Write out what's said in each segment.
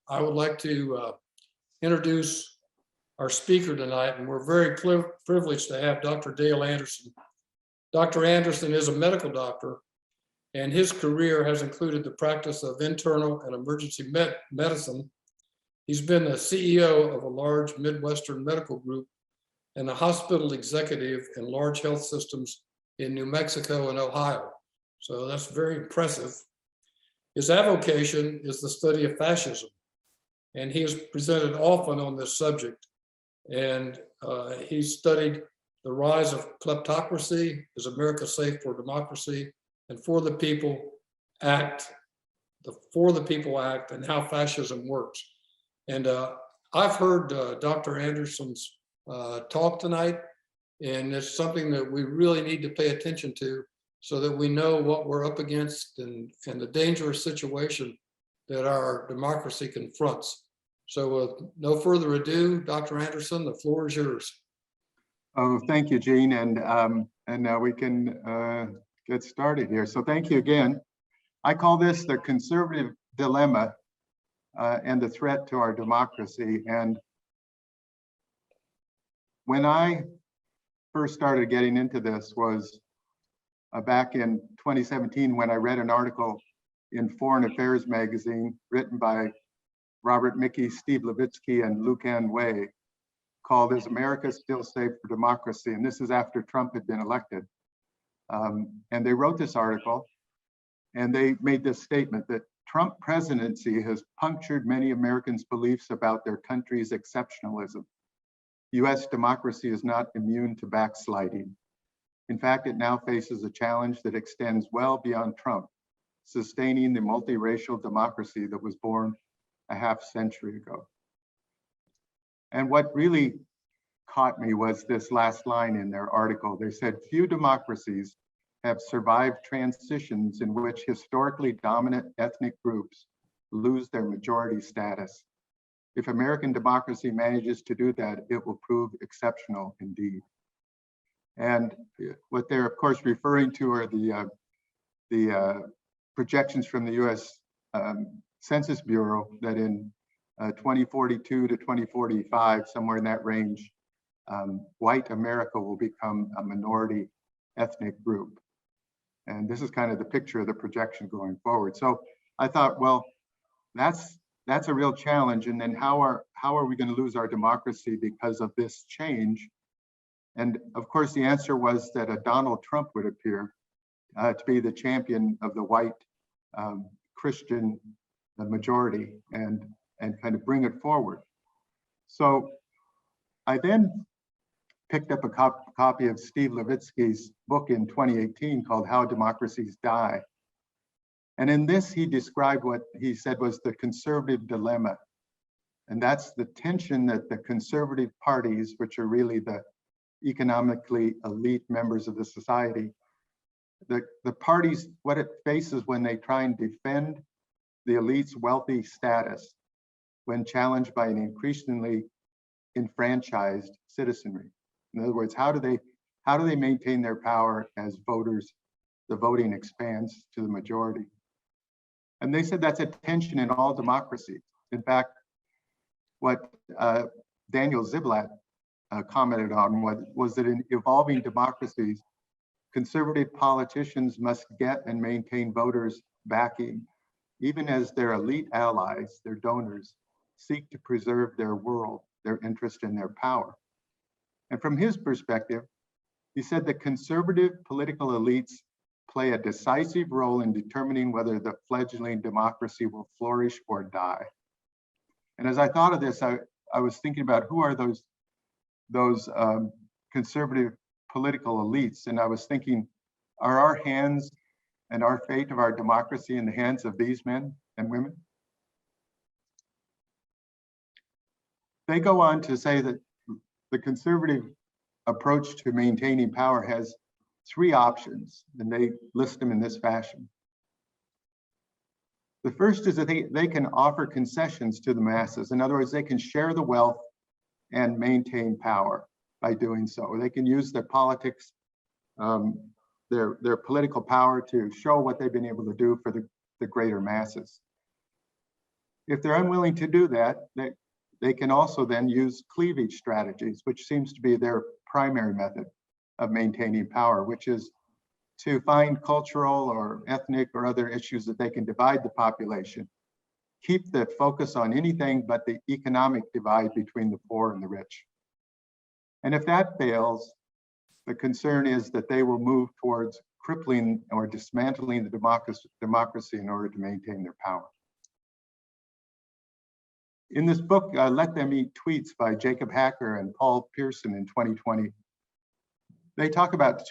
I would like to introduce our speaker tonight, and we're very privileged to have Dr. Dale Anderson. Dr. Anderson is a medical doctor, and his career has included the practice of internal and emergency medicine. He's been the CEO of a large Midwestern medical group and a hospital executive in large health systems in New Mexico and Ohio. So that's very impressive. His avocation is the study of fascism, and he has presented often on this subject. And he's studied the rise of kleptocracy, is America safe for democracy, and For the People Act, the For the People Act, and how fascism works. And I've heard Dr. Anderson's talk tonight, and it's something that we really need to pay attention to so that we know what we're up against and the dangerous situation that our democracy confronts. So with no further ado, Dr. Anderson, the floor is yours. Oh, thank you, Gene. And now we can get started here. So thank you again. I call this the conservative dilemma and the threat to our democracy. And when I first started getting into this was back in 2017, when I read an article in Foreign Affairs magazine written by Robert Mickey, Steve Levitsky, and Lucan Way, called "Is America Still Safe for Democracy?" And this is after Trump had been elected. And they wrote this article, and they made this statement that Trump presidency has punctured many Americans' beliefs about their country's exceptionalism. US democracy is not immune to backsliding. In fact, it now faces a challenge that extends well beyond Trump, sustaining the multiracial democracy that was born a half century ago. And what really caught me was this last line in their article. They said, few democracies have survived transitions in which historically dominant ethnic groups lose their majority status. If American democracy manages to do that, it will prove exceptional indeed. And what they're of course referring to are the projections from the US Census Bureau that in 2042 to 2045, somewhere in that range, white America will become a minority ethnic group. And this is kind of the picture of the projection going forward. So I thought, well, that's a real challenge. And then how are we going to lose our democracy because of this change? And of course, the answer was that a Donald Trump would appear to be the champion of the white Christian majority and kind of bring it forward. So I then picked up a copy of Steve Levitsky's book in 2018 called How Democracies Die. And in this, he described what he said was the conservative dilemma. And that's the tension that the conservative parties, which are really the economically elite members of the society, the parties, what it faces when they try and defend the elite's wealthy status when challenged by an increasingly enfranchised citizenry. In other words, how do they maintain their power as voters, the voting expands to the majority? And they said that's a tension in all democracies. In fact, what Daniel Ziblatt commented on was that in evolving democracies, conservative politicians must get and maintain voters' backing, even as their elite allies, their donors, seek to preserve their world, their interest in their power. And from his perspective, he said that conservative political elites play a decisive role in determining whether the fledgling democracy will flourish or die. And as I thought of this, I was thinking about who are those conservative political elites. And I was thinking, are our hands and our fate of our democracy in the hands of these men and women? They go on to say that the conservative approach to maintaining power has three options, and they list them in this fashion. The first is that they can offer concessions to the masses. In other words, they can share the wealth and maintain power by doing so. They can use their politics, their political power to show what they've been able to do for the greater masses. If they're unwilling to do that, they can also then use cleavage strategies, which seems to be their primary method of maintaining power, which is to find cultural or ethnic or other issues that they can divide the population, keep the focus on anything but the economic divide between the poor and the rich. And if that fails, the concern is that they will move towards crippling or dismantling the democracy in order to maintain their power. In this book, Let Them Eat Tweets by Jacob Hacker and Paul Pearson in 2020, they talk about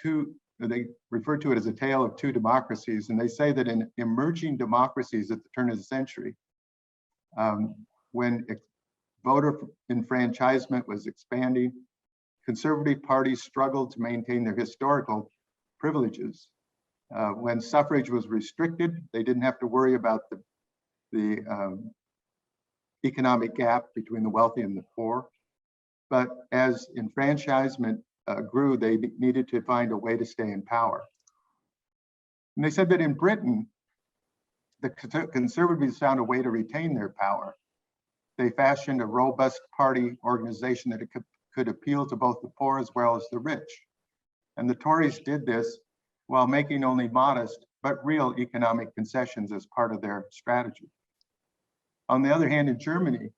they refer to it as a tale of two democracies. And they say that in emerging democracies at the turn of the century, when voter enfranchisement was expanding, conservative parties struggled to maintain their historical privileges. When suffrage was restricted, they didn't have to worry about the economic gap between the wealthy and the poor. But as enfranchisement grew, they needed to find a way to stay in power. And they said that in Britain, the conservatives found a way to retain their power. They fashioned a robust party organization that could appeal to both the poor as well as the rich. And the Tories did this while making only modest but real economic concessions as part of their strategy. On the other hand, in Germany,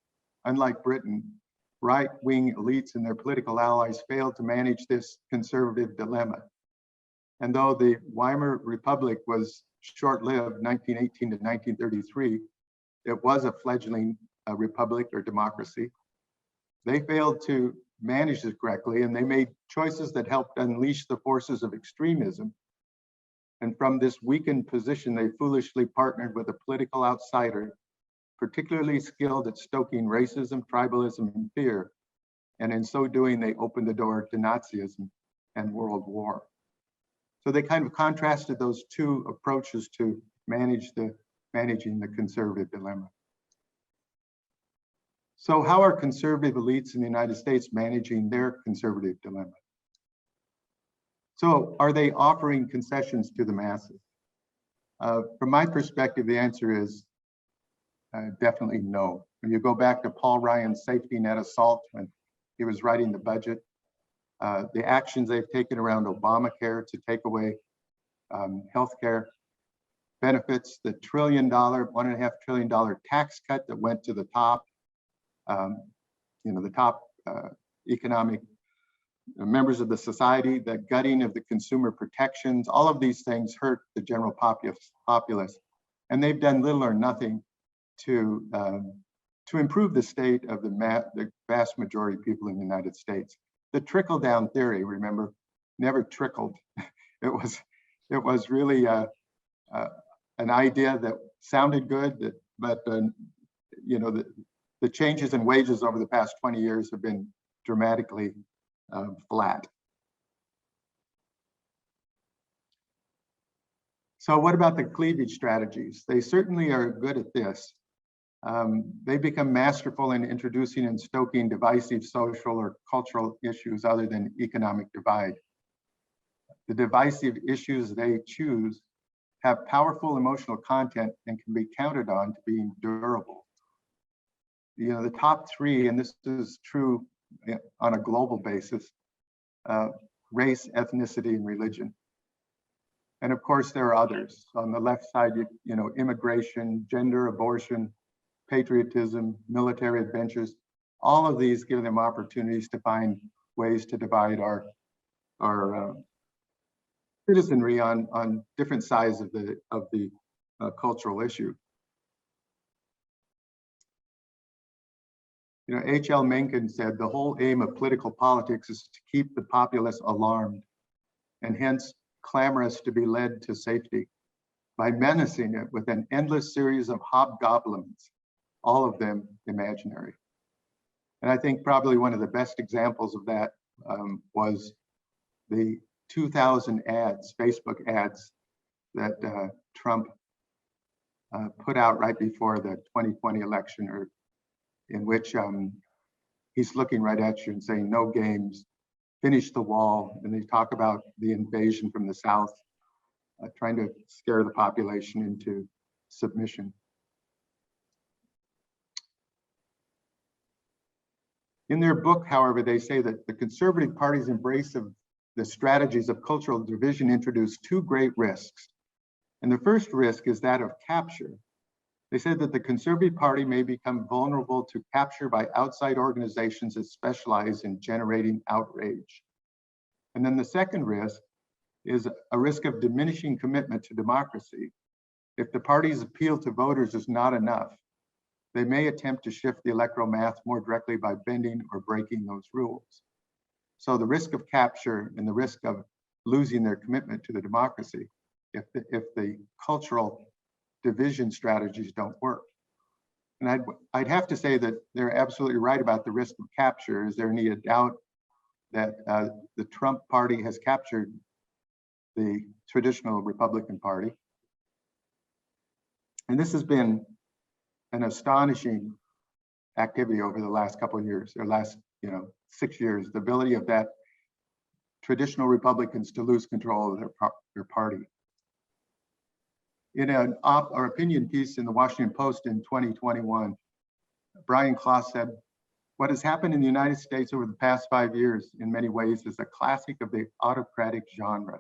unlike Britain, right-wing elites and their political allies failed to manage this conservative dilemma. And though the Weimar Republic was short-lived, 1918 to 1933, it was a fledgling republic or democracy. They failed to manage this correctly, and they made choices that helped unleash the forces of extremism. And from this weakened position, they foolishly partnered with a political outsider, particularly skilled at stoking racism, tribalism, and fear. And in so doing, they opened the door to Nazism and World War. So they kind of contrasted those two approaches to managing the conservative dilemma. So how are conservative elites in the United States managing their conservative dilemma? So are they offering concessions to the masses? From my perspective, the answer is definitely no. When you go back to Paul Ryan's safety net assault when he was writing the budget, the actions they've taken around Obamacare to take away healthcare benefits, the $1.5 trillion tax cut that went to the top, the top economic members of the society, the gutting of the consumer protections, all of these things hurt the general populace. And they've done little or nothing to improve the state of the vast majority of people in the United States. The trickle-down theory, remember, never trickled. It was really an idea that sounded good, but the changes in wages over the past 20 years have been dramatically flat. So what about the cleavage strategies? They certainly are good at this. They become masterful in introducing and stoking divisive social or cultural issues other than economic divide. The divisive issues they choose have powerful emotional content and can be counted on to being durable. The top three, and this is true on a global basis, race, ethnicity, and religion. And of course, there are others. On the left side, immigration, gender, abortion, patriotism, military adventures. All of these give them opportunities to find ways to divide our citizenry on different sides of the cultural issue. H.L. Mencken said, the whole aim of political politics is to keep the populace alarmed and hence clamorous to be led to safety by menacing it with an endless series of hobgoblins, all of them imaginary. And I think probably one of the best examples of that was the 2000 ads, Facebook ads that Trump put out right before the 2020 election, or in which he's looking right at you and saying, no games, finish the wall. And they talk about the invasion from the South, trying to scare the population into submission. In their book, however, they say that the Conservative Party's embrace of the strategies of cultural division introduced two great risks. And the first risk is that of capture. They said that the Conservative Party may become vulnerable to capture by outside organizations that specialize in generating outrage. And then the second risk is a risk of diminishing commitment to democracy. If the party's appeal to voters is not enough, they may attempt to shift the electoral math more directly by bending or breaking those rules. So the risk of capture and the risk of losing their commitment to the democracy if the cultural division strategies don't work. And I'd have to say that they're absolutely right about the risk of capture. Is there any doubt that the Trump party has captured the traditional Republican Party? And this has been an astonishing activity over the last couple of years, or last 6 years, the ability of that traditional Republicans to lose control of their party. In an opinion piece in the Washington Post in 2021, Brian Klaas said, "What has happened in the United States over the past 5 years in many ways is a classic of the autocratic genre.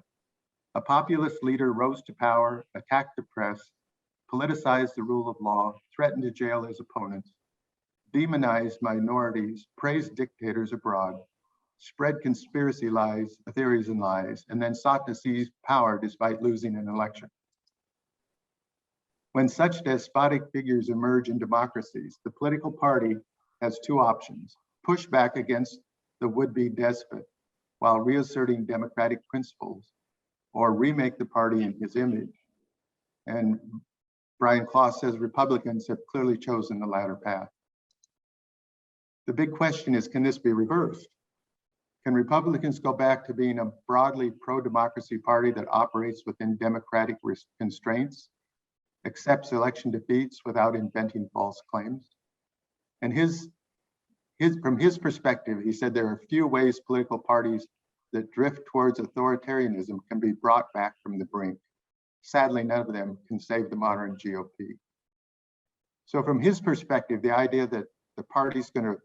A populist leader rose to power, attacked the press, politicized the rule of law, threatened to jail his opponents, demonized minorities, praised dictators abroad, spread conspiracy theories and lies, and then sought to seize power despite losing an election. When such despotic figures emerge in democracies, the political party has two options: push back against the would-be despot while reasserting democratic principles, or remake the party in his image." And Brian Klaas says Republicans have clearly chosen the latter path. The big question is, can this be reversed? Can Republicans go back to being a broadly pro-democracy party that operates within democratic constraints, accepts election defeats without inventing false claims? And from his perspective, he said there are few ways political parties that drift towards authoritarianism can be brought back from the brink. Sadly, none of them can save the modern GOP. So from his perspective, the idea that the party's going to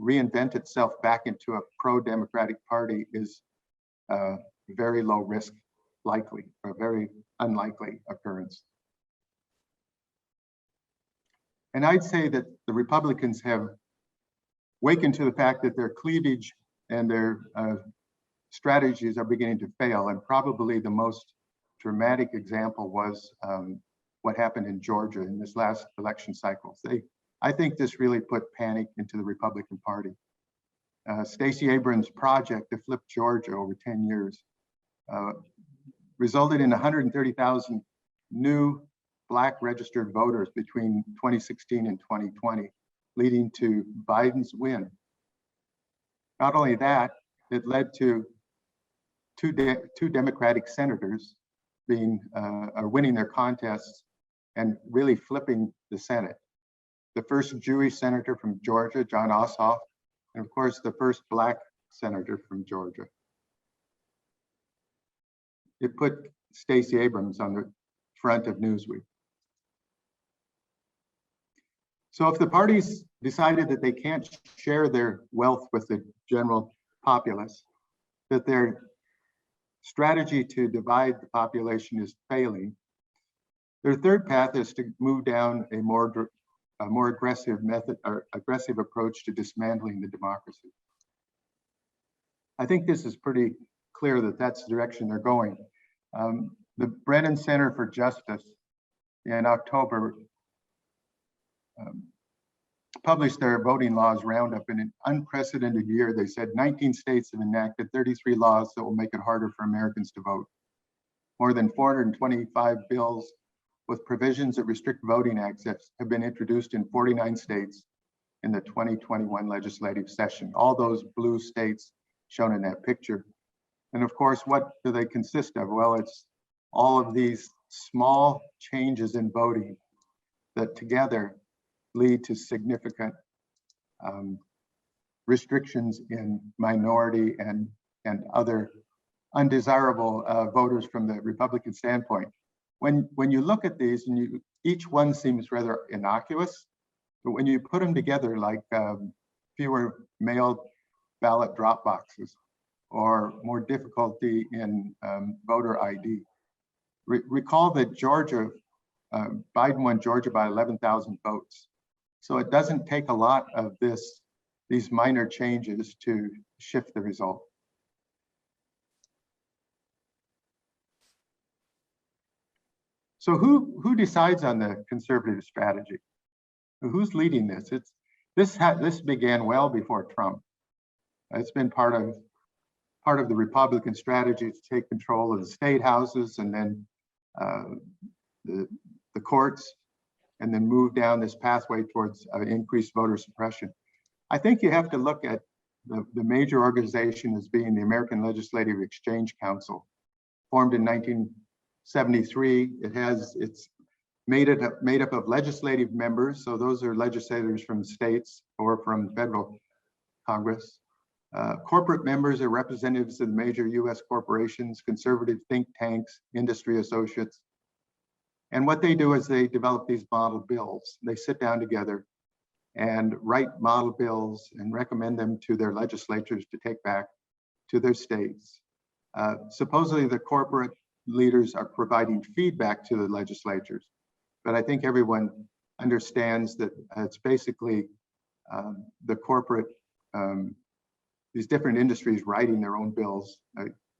reinvent itself back into a pro-democratic party is very low risk likely, or very unlikely occurrence. And I'd say that the Republicans have wakened to the fact that their cleavage and their strategies are beginning to fail. And probably the most dramatic example was what happened in Georgia in this last election cycle. I think this really put panic into the Republican Party. Stacey Abrams' project to flip Georgia over 10 years resulted in 130,000 new Black registered voters between 2016 and 2020, leading to Biden's win. Not only that, it led to two Democratic senators winning their contests and really flipping the Senate. The first Jewish senator from Georgia, John Ossoff, and of course, the first Black senator from Georgia. It put Stacey Abrams on the front of Newsweek. So if the parties decided that they can't share their wealth with the general populace, that their strategy to divide the population is failing, their third path is to move down a more aggressive method or aggressive approach to dismantling the democracy. I think this is pretty clear that that's the direction they're going. The Brennan Center for Justice in October published their voting laws roundup. In an unprecedented year, they said 19 states have enacted 33 laws that will make it harder for Americans to vote. More than 425 bills with provisions that restrict voting access have been introduced in 49 states in the 2021 legislative session. All those blue states shown in that picture. And of course, what do they consist of? Well, it's all of these small changes in voting that together lead to significant restrictions in minority and other undesirable voters from the Republican standpoint. When you look at these, and each one seems rather innocuous, but when you put them together, like fewer mail ballot drop boxes, or more difficulty in voter ID. Recall that Georgia, Biden won Georgia by 11,000 votes. So it doesn't take a lot of these minor changes to shift the result. So who decides on the conservative strategy? Who's leading this? This began well before Trump. It's been part of the Republican strategy to take control of the state houses and then the courts, and then move down this pathway towards increased voter suppression. I think you have to look at the major organization as being the American Legislative Exchange Council, formed in 1973. It's made up of legislative members, so those are legislators from states or from federal Congress. Corporate members are representatives of the major US corporations, conservative think tanks, industry associates. And what they do is they develop these model bills. They sit down together and write model bills and recommend them to their legislatures to take back to their states. Supposedly the corporate leaders are providing feedback to the legislatures, but I think everyone understands that it's basically the corporate, these different industries writing their own bills.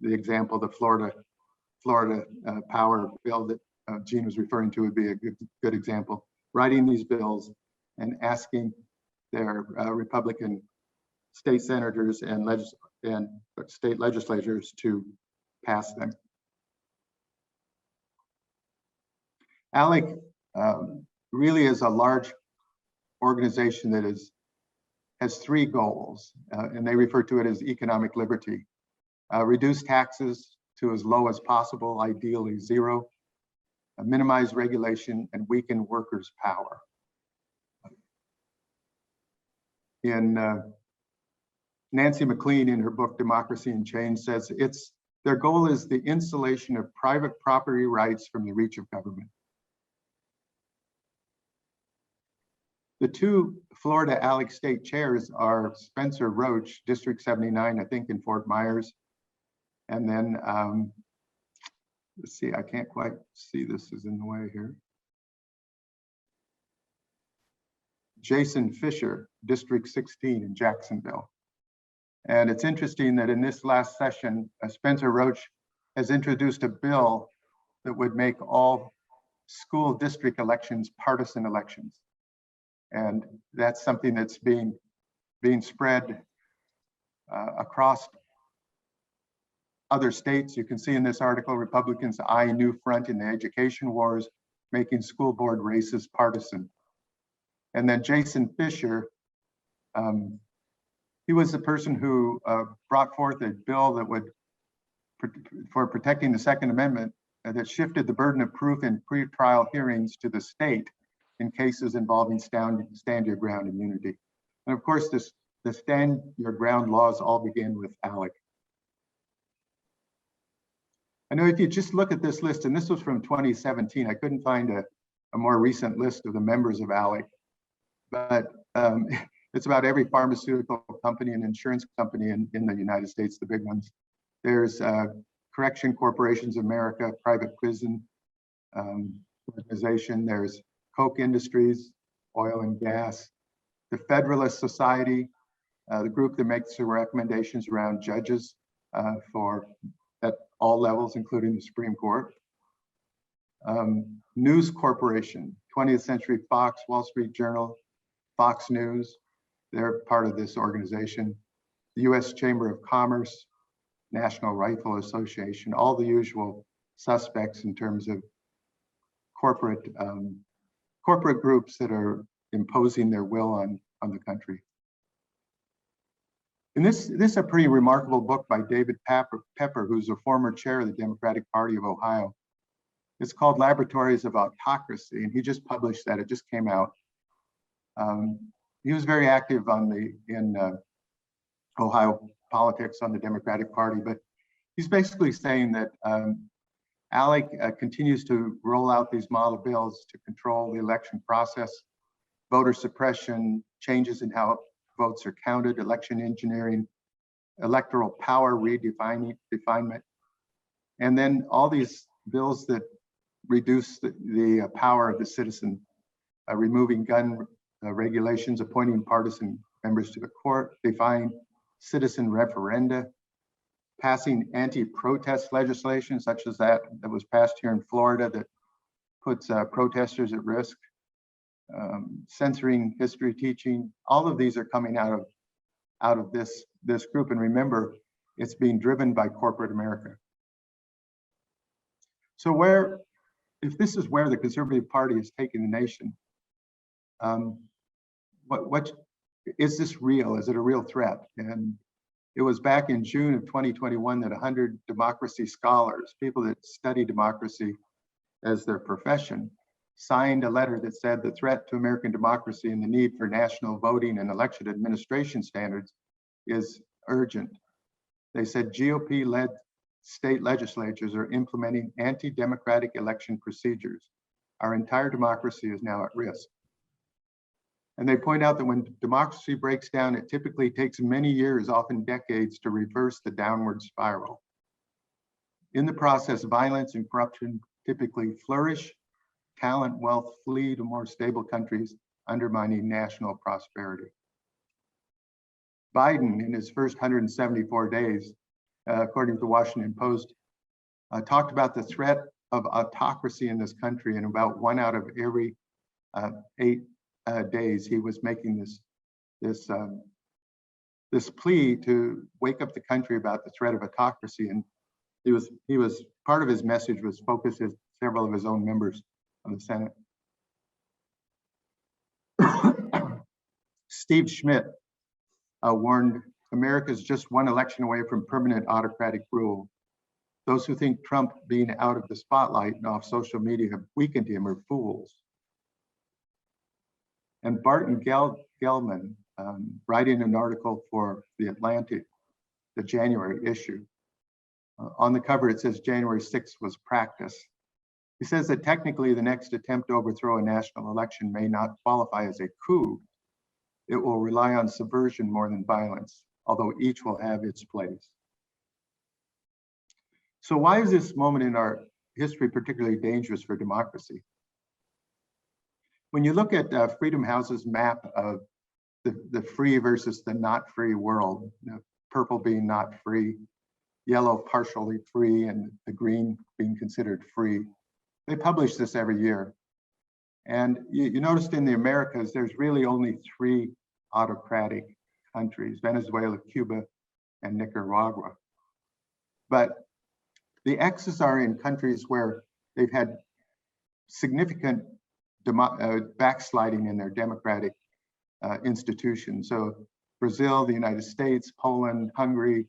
The example, the Florida power bill that Gene was referring to would be a good example. Writing these bills and asking their Republican state senators and state legislatures to pass them. ALEC really is a large organization that has three goals, and they refer to it as economic liberty. Reduce taxes to as low as possible, ideally zero. Minimize regulation and weaken workers' power. Nancy MacLean, in her book Democracy in Change, says their goal is the insulation of private property rights from the reach of government. The two Florida ALEC state chairs are Spencer Roach, District 79, I think in Fort Myers. And then, let's see, I can't quite see, this is in the way here. Jason Fisher, District 16 in Jacksonville. And it's interesting that in this last session, Spencer Roach has introduced a bill that would make all school district elections partisan elections. And that's something that's being spread across other states. You can see in this article, Republicans eye new front in the education wars, making school board races partisan. And then Jason Fisher, he was the person who brought forth a bill that would, for protecting the Second Amendment, that shifted the burden of proof in pretrial hearings to the state in cases involving stand your ground immunity. And of course, the stand your ground laws all began with ALEC. I know if you just look at this list, and this was from 2017, I couldn't find a more recent list of the members of ALEC, but it's about every pharmaceutical company and insurance company in the United States, the big ones. There's Correction Corporations of America, private prison organization. There's Koch Industries, oil and gas, the Federalist Society, the group that makes the recommendations around judges at all levels, including the Supreme Court. News Corporation, 20th Century Fox, Wall Street Journal, Fox News, they're part of this organization. The US Chamber of Commerce, National Rifle Association, all the usual suspects in terms of corporate groups that are imposing their will on the country. And this is a pretty remarkable book by David Pepper, who's a former chair of the Democratic Party of Ohio. It's called Laboratories of Autocracy, and he just published that. It just came out. He was very active in Ohio politics on the Democratic Party, but he's basically saying that ALEC continues to roll out these model bills to control the election process, voter suppression, changes in how votes are counted, election engineering, electoral power refinement, and then all these bills that reduce the power of the citizen, removing gun regulations, appointing partisan members to the court, defying citizen referenda, passing anti-protest legislation such as that was passed here in Florida that puts protesters at risk, censoring history teaching. All of these are coming out of this group. And remember, it's being driven by corporate America. So if this is where the Conservative Party is taking the nation, what is this real? Is it a real threat? And it was back in June of 2021 that 100 democracy scholars, people that study democracy as their profession, signed a letter that said the threat to American democracy and the need for national voting and election administration standards is urgent. They said GOP-led state legislatures are implementing anti-democratic election procedures. Our entire democracy is now at risk. And they point out that when democracy breaks down, it typically takes many years, often decades, to reverse the downward spiral. In the process, violence and corruption typically flourish, talent, wealth flee to more stable countries, undermining national prosperity. Biden, in his first 174 days, according to the Washington Post, talked about the threat of autocracy in this country, and about 1 out of every 8 days he was making this plea to wake up the country about the threat of autocracy. And he was part of his message was focused on several of his own members of the Senate. Steve Schmidt warned America's just one election away from permanent autocratic rule. Those who think Trump being out of the spotlight and off social media have weakened him are fools. And Barton Gellman, writing an article for The Atlantic, the January issue, on the cover it says January 6th was practice. He says that technically the next attempt to overthrow a national election may not qualify as a coup. It will rely on subversion more than violence, although each will have its place. So why is this moment in our history particularly dangerous for democracy? When you look at Freedom House's map of the free versus the not free world, purple being not free, yellow partially free, and the green being considered free, they publish this every year. And you noticed in the Americas, there's really only 3 autocratic countries: Venezuela, Cuba, and Nicaragua. But the X's are in countries where they've had significant backsliding in their democratic institutions. So Brazil, the United States, Poland, Hungary,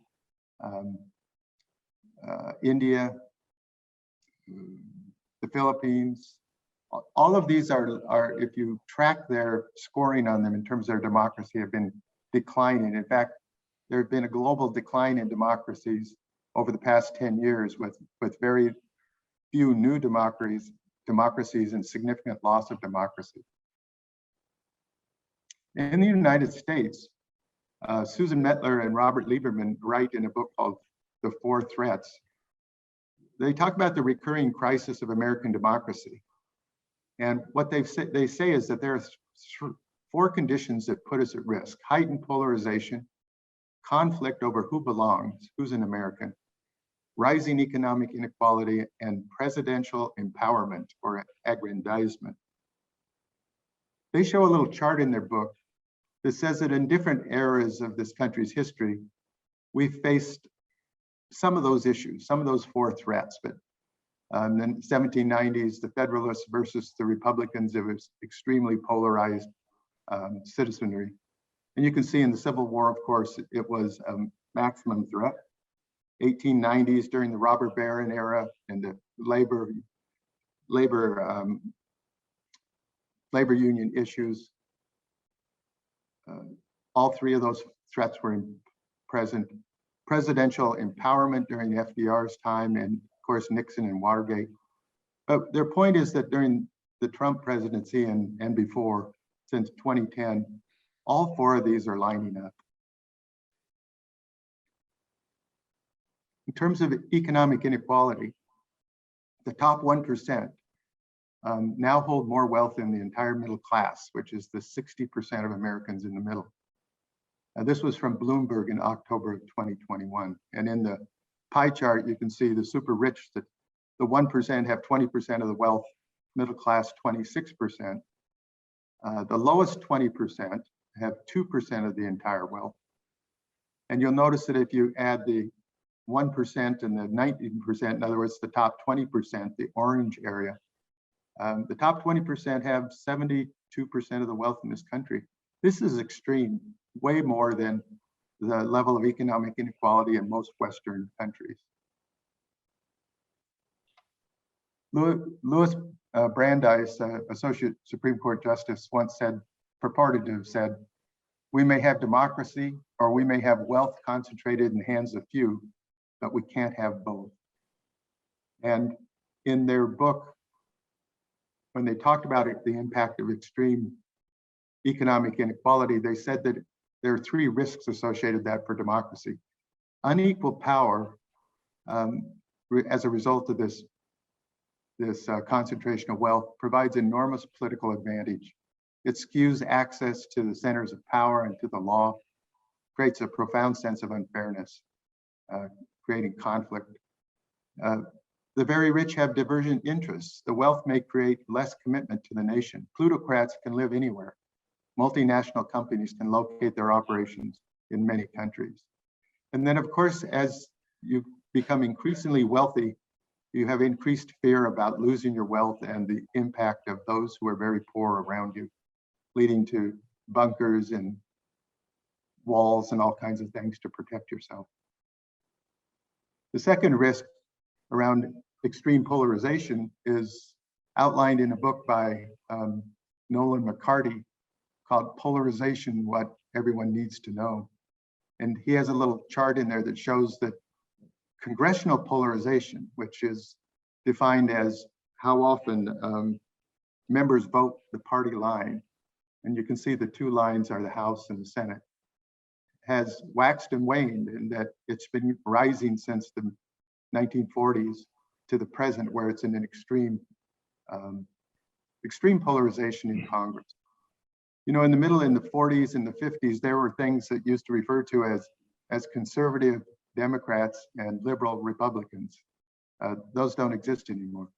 India, the Philippines. All of these are, if you track their scoring on them in terms of their democracy, have been declining. In fact, there have been a global decline in democracies over the past 10 years with very few new democracies and significant loss of democracy. In the United States, Susan Mettler and Robert Lieberman write in a book called The Four Threats. They talk about the recurring crisis of American democracy. And what they say is that there are 4 conditions that put us at risk: heightened polarization, conflict over who belongs, who's an American, rising economic inequality, and presidential empowerment or aggrandizement. They show a little chart in their book that says that in different eras of this country's history, we've faced some of those issues, some of those 4 threats. But in the 1790s, the Federalists versus the Republicans, it was extremely polarized citizenry. And you can see in the Civil War, of course, it was a maximum threat. 1890s, during the robber baron era and the labor union issues, all 3 of those threats were present. Presidential empowerment during FDR's time, and of course Nixon and Watergate. But their point is that during the Trump presidency and before, since 2010, All four of these are lining up. In terms of economic inequality, the top 1% now hold more wealth than the entire middle class, which is the 60% of Americans in the middle. This was from Bloomberg in October of 2021. And in the pie chart, you can see the super rich, that the 1% have 20% of the wealth, middle class 26%. The lowest 20% have 2% of the entire wealth. And you'll notice that if you add the 1% and the 19%, in other words, the top 20%, the orange area, the top 20% have 72% of the wealth in this country. This is extreme, way more than the level of economic inequality in most Western countries. Louis Brandeis, Associate Supreme Court Justice, once said, purported to have said, "We may have democracy or we may have wealth concentrated in the hands of few, but we can't have both." And in their book, when they talked about the impact of extreme economic inequality, they said that there are three risks associated with that for democracy. Unequal power as a result of this concentration of wealth provides enormous political advantage. It skews access to the centers of power and to the law, creates a profound sense of unfairness, creating conflict. The very rich have divergent interests. The wealth may create less commitment to the nation. Plutocrats can live anywhere. Multinational companies can locate their operations in many countries. And then, of course, as you become increasingly wealthy, you have increased fear about losing your wealth and the impact of those who are very poor around you, leading to bunkers and walls and all kinds of things to protect yourself. The second risk around extreme polarization is outlined in a book by Nolan McCarty called Polarization, What Everyone Needs to Know. And he has a little chart in there that shows that congressional polarization, which is defined as how often members vote the party line, and you can see the two lines are the House and the Senate, has waxed and waned, and that it's been rising since the 1940s to the present, where it's in an extreme polarization in Congress. You know, in the middle, in the 40s and the 50s, there were things that used to refer to as conservative Democrats and liberal Republicans. Those don't exist anymore.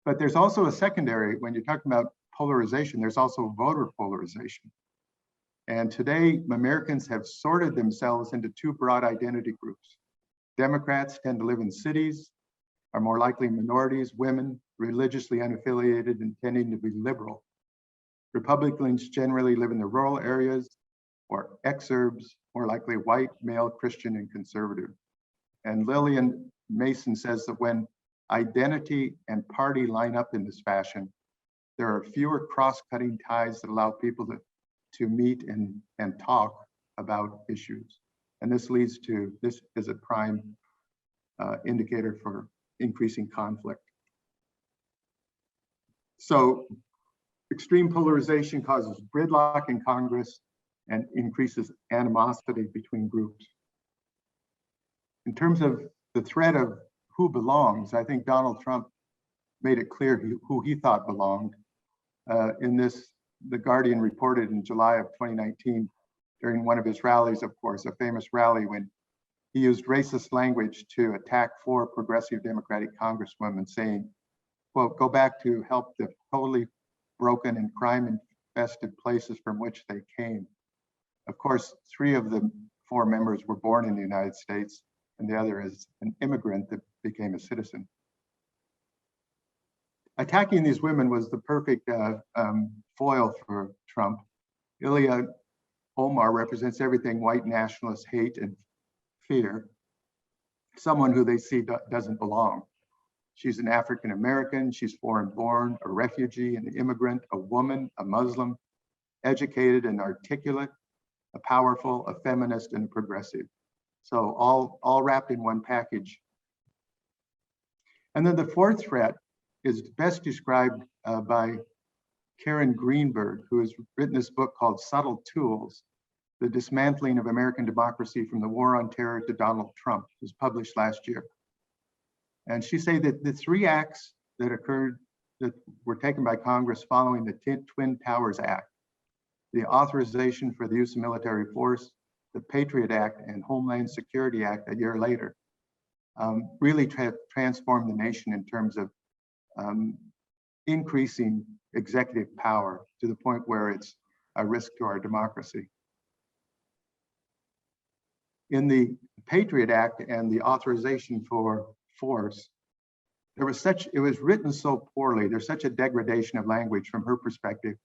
But there's also a secondary, when you're talking about polarization, there's also voter polarization. And today, Americans have sorted themselves into two broad identity groups. Democrats tend to live in cities, are more likely minorities, women, religiously unaffiliated, and tending to be liberal. Republicans generally live in the rural areas or exurbs, more likely white, male, Christian, and conservative. And Lillian Mason says that when identity and party line up in this fashion, there are fewer cross-cutting ties that allow people to meet and talk about issues. And this is a prime indicator for increasing conflict. So extreme polarization causes gridlock in Congress and increases animosity between groups. In terms of the threat of who belongs, I think Donald Trump made it clear who he thought belonged. In this, The Guardian reported in July of 2019, during one of his rallies, of course, a famous rally, when he used racist language to attack four progressive Democratic congresswomen, saying, quote, "Go back to help the totally broken and crime-infested places from which they came." Of course, three of the four members were born in the United States, and the other is an immigrant that became a citizen. Attacking these women was the perfect foil for Trump. Ilya Omar represents everything white nationalists hate and fear, someone who they see doesn't belong. She's an African American, she's foreign born, a refugee, an immigrant, a woman, a Muslim, educated and articulate, a powerful, a feminist, and a progressive. So all wrapped in one package. And then the fourth threat is best described by Karen Greenberg, who has written this book called Subtle Tools, The Dismantling of American Democracy from the War on Terror to Donald Trump. It was published last year. And she said that the three acts that occurred, that were taken by Congress following the Twin Towers Act, the authorization for the use of military force, the Patriot Act, and Homeland Security Act a year later, really transformed the nation in terms of increasing executive power to the point where it's a risk to our democracy. In the Patriot Act and the authorization for force, it was written so poorly, there's such a degradation of language from her perspective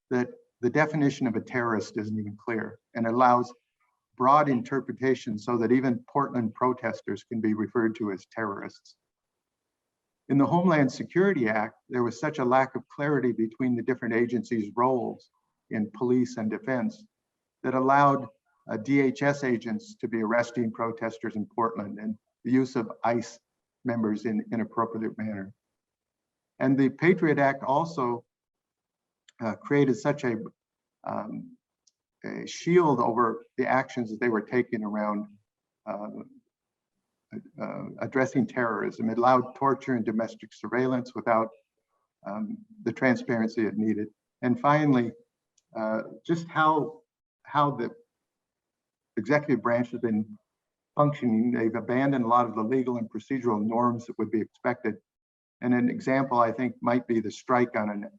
that the definition of a terrorist isn't even clear, and allows broad interpretation so that even Portland protesters can be referred to as terrorists. In the Homeland Security Act, there was such a lack of clarity between the different agencies' roles in police and defense that allowed DHS agents to be arresting protesters in Portland, and the use of ICE members in inappropriate manner. And the Patriot Act also created such a shield over the actions that they were taking around addressing terrorism. It allowed torture and domestic surveillance without the transparency it needed. And finally, just how the executive branch has been functioning. They've abandoned a lot of the legal and procedural norms that would be expected. And an example, I think, might be the strike on an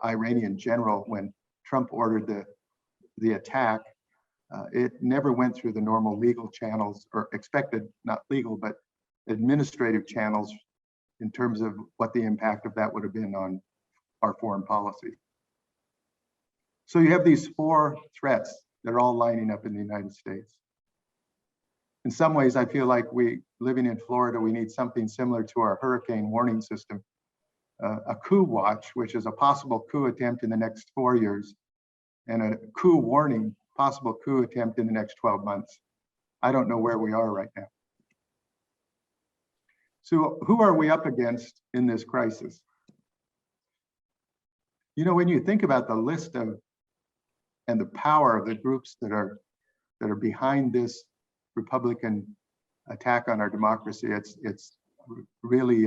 Iranian general when Trump ordered the attack. It never went through the normal legal channels, or expected, not legal, but administrative channels in terms of what the impact of that would have been on our foreign policy. So you have these four threats that are all lining up in the United States. In some ways, I feel like living in Florida, we need something similar to our hurricane warning system, a coup watch, which is a possible coup attempt in the next 4 years, and a coup warning, possible coup attempt in the next 12 months. I don't know where we are right now. So who are we up against in this crisis? You know, when you think about the list of and the power of the groups that are behind this Republican attack on our democracy, it's really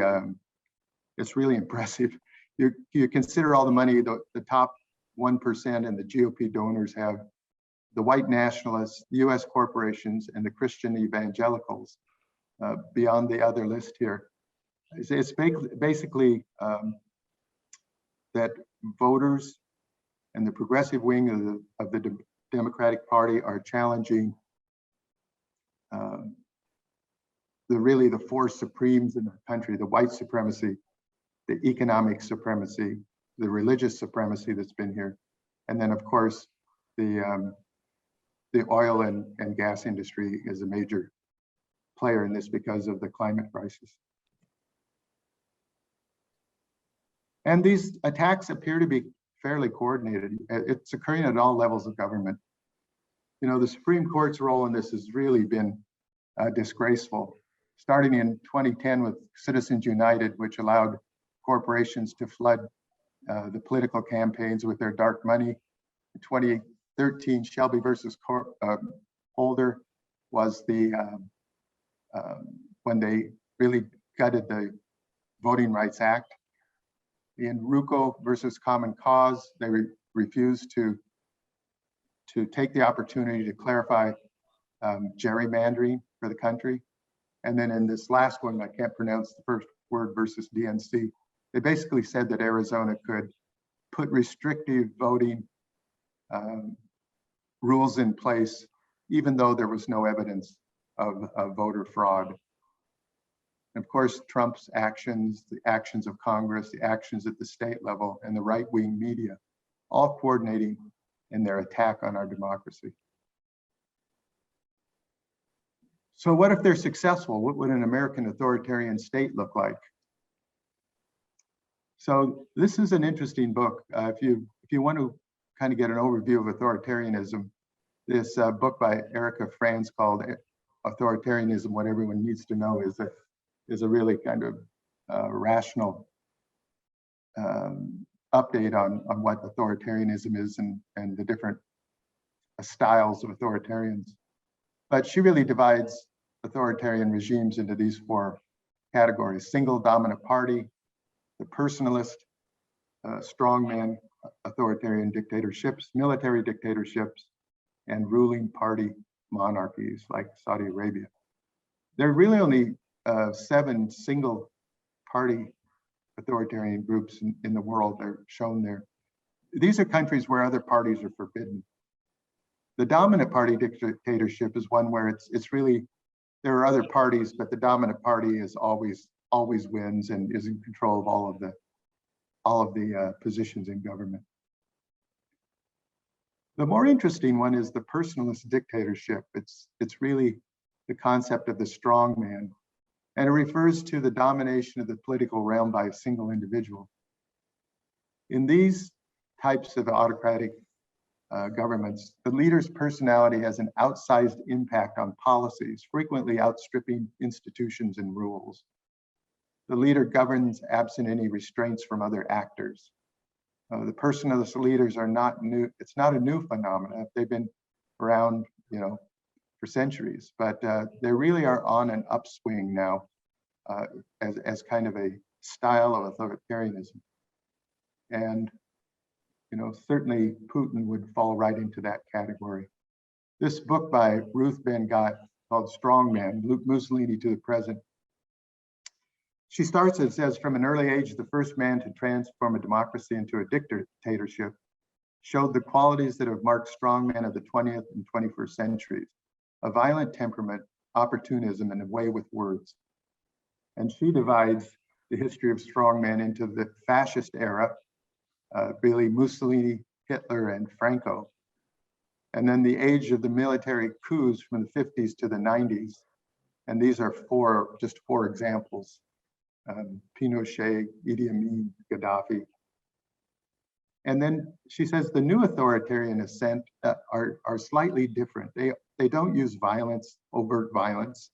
impressive. You consider all the money the top 1% and the GOP donors have, the white nationalists, the US corporations, and the Christian evangelicals beyond the other list here. It's basically that voters and the progressive wing of the Democratic Party are challenging the four supremes in the country: the white supremacy, the economic supremacy, the religious supremacy that's been here, and then of course the oil and gas industry is a major player in this because of the climate crisis. And these attacks appear to be fairly coordinated. It's occurring at all levels of government. You know, the Supreme Court's role in this has really been disgraceful, starting in 2010 with Citizens United, which allowed corporations to flood the political campaigns with their dark money. In 2013, Shelby versus Holder was when they really gutted the Voting Rights Act. In Rucco versus Common Cause, they refused to take the opportunity to clarify gerrymandering for the country. And then in this last one, I can't pronounce the first word, versus DNC, they basically said that Arizona could put restrictive voting rules in place, even though there was no evidence of voter fraud. Of course, Trump's actions, the actions of Congress, the actions at the state level, and the right-wing media, all coordinating in their attack on our democracy. So what if they're successful? What would an American authoritarian state look like? So this is an interesting book. If you want to kind of get an overview of authoritarianism, this book by Erica Franz called Authoritarianism, What Everyone Needs to Know is a really kind of rational update on what authoritarianism is and the different styles of authoritarians. But she really divides authoritarian regimes into these four categories: single dominant party, the personalist, strongman authoritarian dictatorships, military dictatorships, and ruling party monarchies like Saudi Arabia. There are really only 7 single party authoritarian groups in the world. They're shown there. These are countries where other parties are forbidden. The dominant party dictatorship is one where it's really, there are other parties, but the dominant party is always wins and is in control of all of the positions in government. The more interesting one is the personalist dictatorship. It's really the concept of the strong man, and it refers to the domination of the political realm by a single individual. In these types of autocratic governments, the leader's personality has an outsized impact on policies, frequently outstripping institutions and rules. The leader governs absent any restraints from other actors. The personalist leaders are not new. It's not a new phenomenon. They've been around, for centuries, but they really are on an upswing now as kind of a style of authoritarianism. And certainly Putin would fall right into that category. This book by Ruth Ben Gott called Strongman, Mussolini to the Present. She starts, it says, from an early age, the first man to transform a democracy into a dictatorship showed the qualities that have marked strongmen of the 20th and 21st centuries: a violent temperament, opportunism, and a way with words. And she divides the history of strongmen into the fascist era, really Mussolini, Hitler, and Franco. And then the age of the military coups from the 50s to the 90s. And these are just four examples: Pinochet, Idi Amin, Gaddafi. And then she says the new authoritarian ascent are slightly different. They don't use violence, overt violence.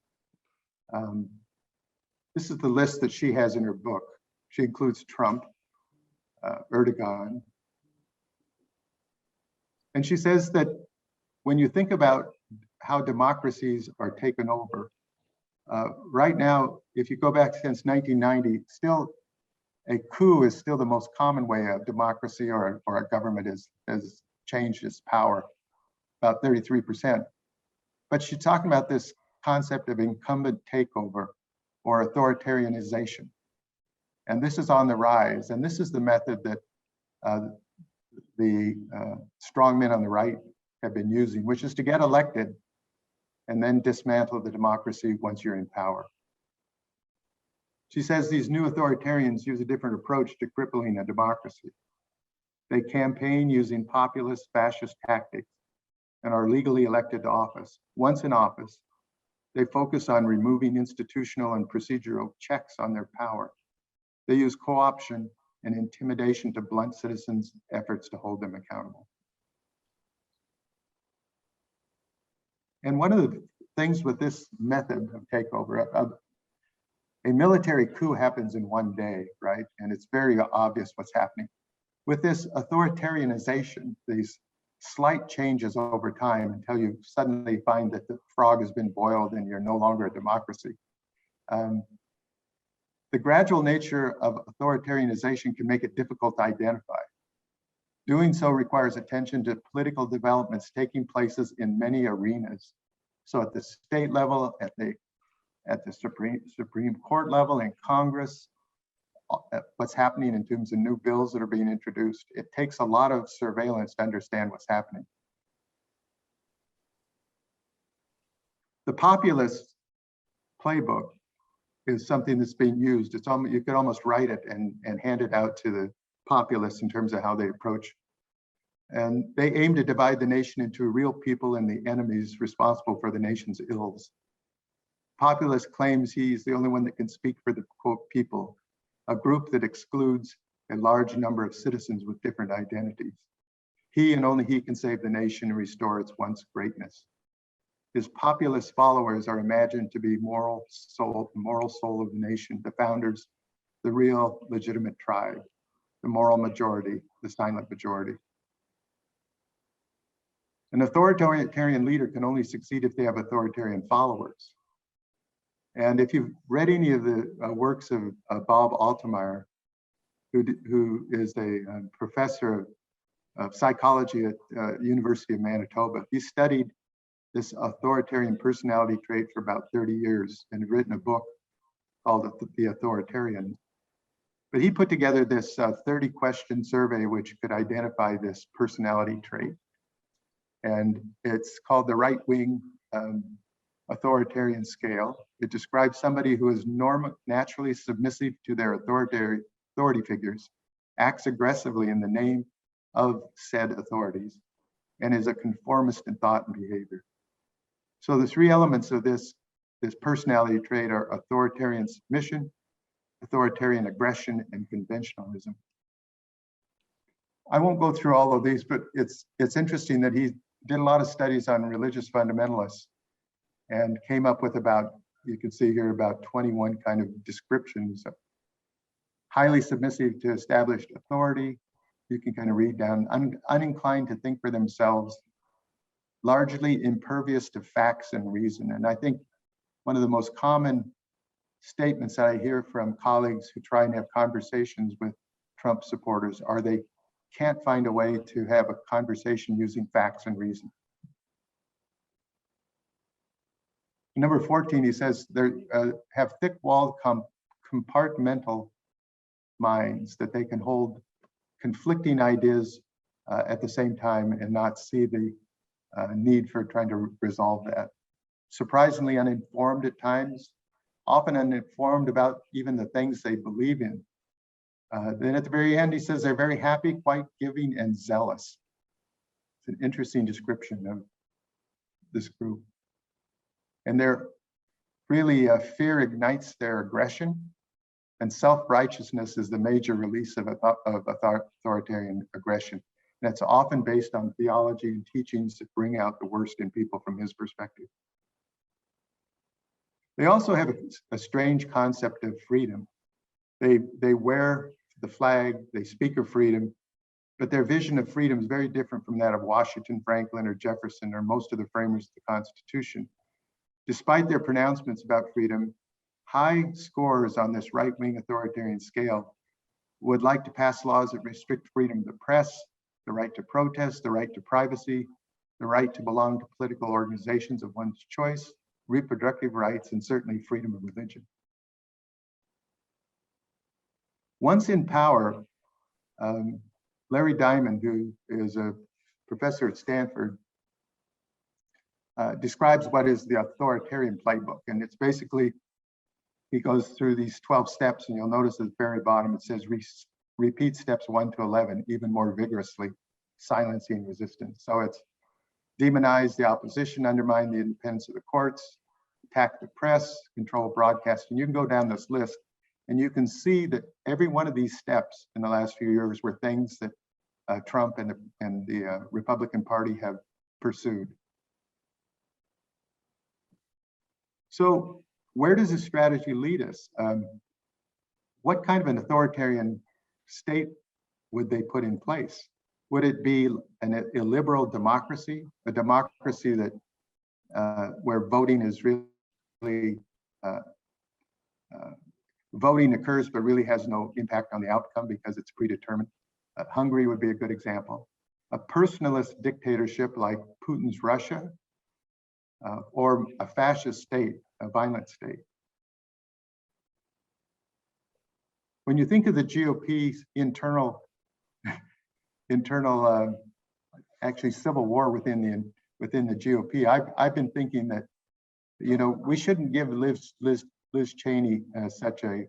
This is the list that she has in her book. She includes Trump, Erdogan. And she says that when you think about how democracies are taken over, right now, if you go back since 1990, still a coup is still the most common way of democracy or a government has changed its power, about 33%. But she's talking about this concept of incumbent takeover or authoritarianization. And this is on the rise. And this is the method that the strong men on the right have been using, which is to get elected and then dismantle the democracy once you're in power. She says these new authoritarians use a different approach to crippling a democracy. They campaign using populist fascist tactics and are legally elected to office. Once in office, they focus on removing institutional and procedural checks on their power. They use co-option and intimidation to blunt citizens' efforts to hold them accountable. And one of the things with this method of takeover, a military coup happens in one day, right? And it's very obvious what's happening. With this authoritarianization, these slight changes over time until you suddenly find that the frog has been boiled and you're no longer a democracy. The gradual nature of authoritarianization can make it difficult to identify. Doing so requires attention to political developments taking places in many arenas. So at the state level, at the Supreme Court level, in Congress, what's happening in terms of new bills that are being introduced. It takes a lot of surveillance to understand what's happening. The populist playbook is something that's being used. It's almost, you could almost write it and hand it out to the populists in terms of how they approach. And they aim to divide the nation into real people and the enemies responsible for the nation's ills. Populist claims he's the only one that can speak for the quote people, a group that excludes a large number of citizens with different identities. He and only he can save the nation and restore its once greatness. His populist followers are imagined to be the moral soul of the nation, the founders, the real legitimate tribe. the moral majority, the silent majority. An authoritarian leader can only succeed if they have authoritarian followers. And if you've read any of the works of Bob Altemeyer, who is a professor of psychology at University of Manitoba, he studied this authoritarian personality trait for about 30 years and had written a book called The Authoritarian. But he put together this 30-question survey which could identify this personality trait. And it's called the right-wing authoritarian scale. It describes somebody who is naturally submissive to their authority figures, acts aggressively in the name of said authorities, and is a conformist in thought and behavior. So the three elements of this personality trait are authoritarian submission, authoritarian aggression, and conventionalism. I won't go through all of these, but it's interesting that he did a lot of studies on religious fundamentalists and came up with about, you can see here, about 21 kind of descriptions. Highly submissive to established authority. You can kind of read down, uninclined to think for themselves, largely impervious to facts and reason. And I think one of the most common statements that I hear from colleagues who try and have conversations with Trump supporters are they can't find a way to have a conversation using facts and reason. Number 14, he says they have thick-walled compartmental minds, that they can hold conflicting ideas at the same time and not see the need for trying to resolve that. Surprisingly uninformed at times, often uninformed about even the things they believe in. Then at the very end, he says they're very happy, quite giving, and zealous. It's an interesting description of this group. And they're really, fear ignites their aggression, and self-righteousness is the major release of authoritarian aggression. And it's often based on theology and teachings that bring out the worst in people from his perspective. They also have a strange concept of freedom. They wear the flag, they speak of freedom, but their vision of freedom is very different from that of Washington, Franklin, or Jefferson, or most of the framers of the Constitution. Despite their pronouncements about freedom, high scores on this right-wing authoritarian scale would like to pass laws that restrict freedom of the press, the right to protest, the right to privacy, the right to belong to political organizations of one's choice, reproductive rights, and certainly freedom of religion. Once in power, Larry Diamond, who is a professor at Stanford, describes what is the authoritarian playbook. And it's basically, he goes through these 12 steps, and you'll notice at the very bottom, it says repeat steps 1 to 11, even more vigorously, silencing resistance. So it's demonize the opposition, undermine the independence of the courts, attack the press, control broadcasting. You can go down this list, and you can see that every one of these steps in the last few years were things that Trump and the Republican Party have pursued. So where does this strategy lead us? What kind of an authoritarian state would they put in place? Would it be an illiberal democracy, a democracy that where voting is really voting occurs but really has no impact on the outcome because it's predetermined? Hungary would be a good example. A personalist dictatorship like Putin's Russia, or a fascist state, a violent state. When you think of the GOP's internal actually civil war within the GOP, I've been thinking that, you know, we shouldn't give Liz Cheney such a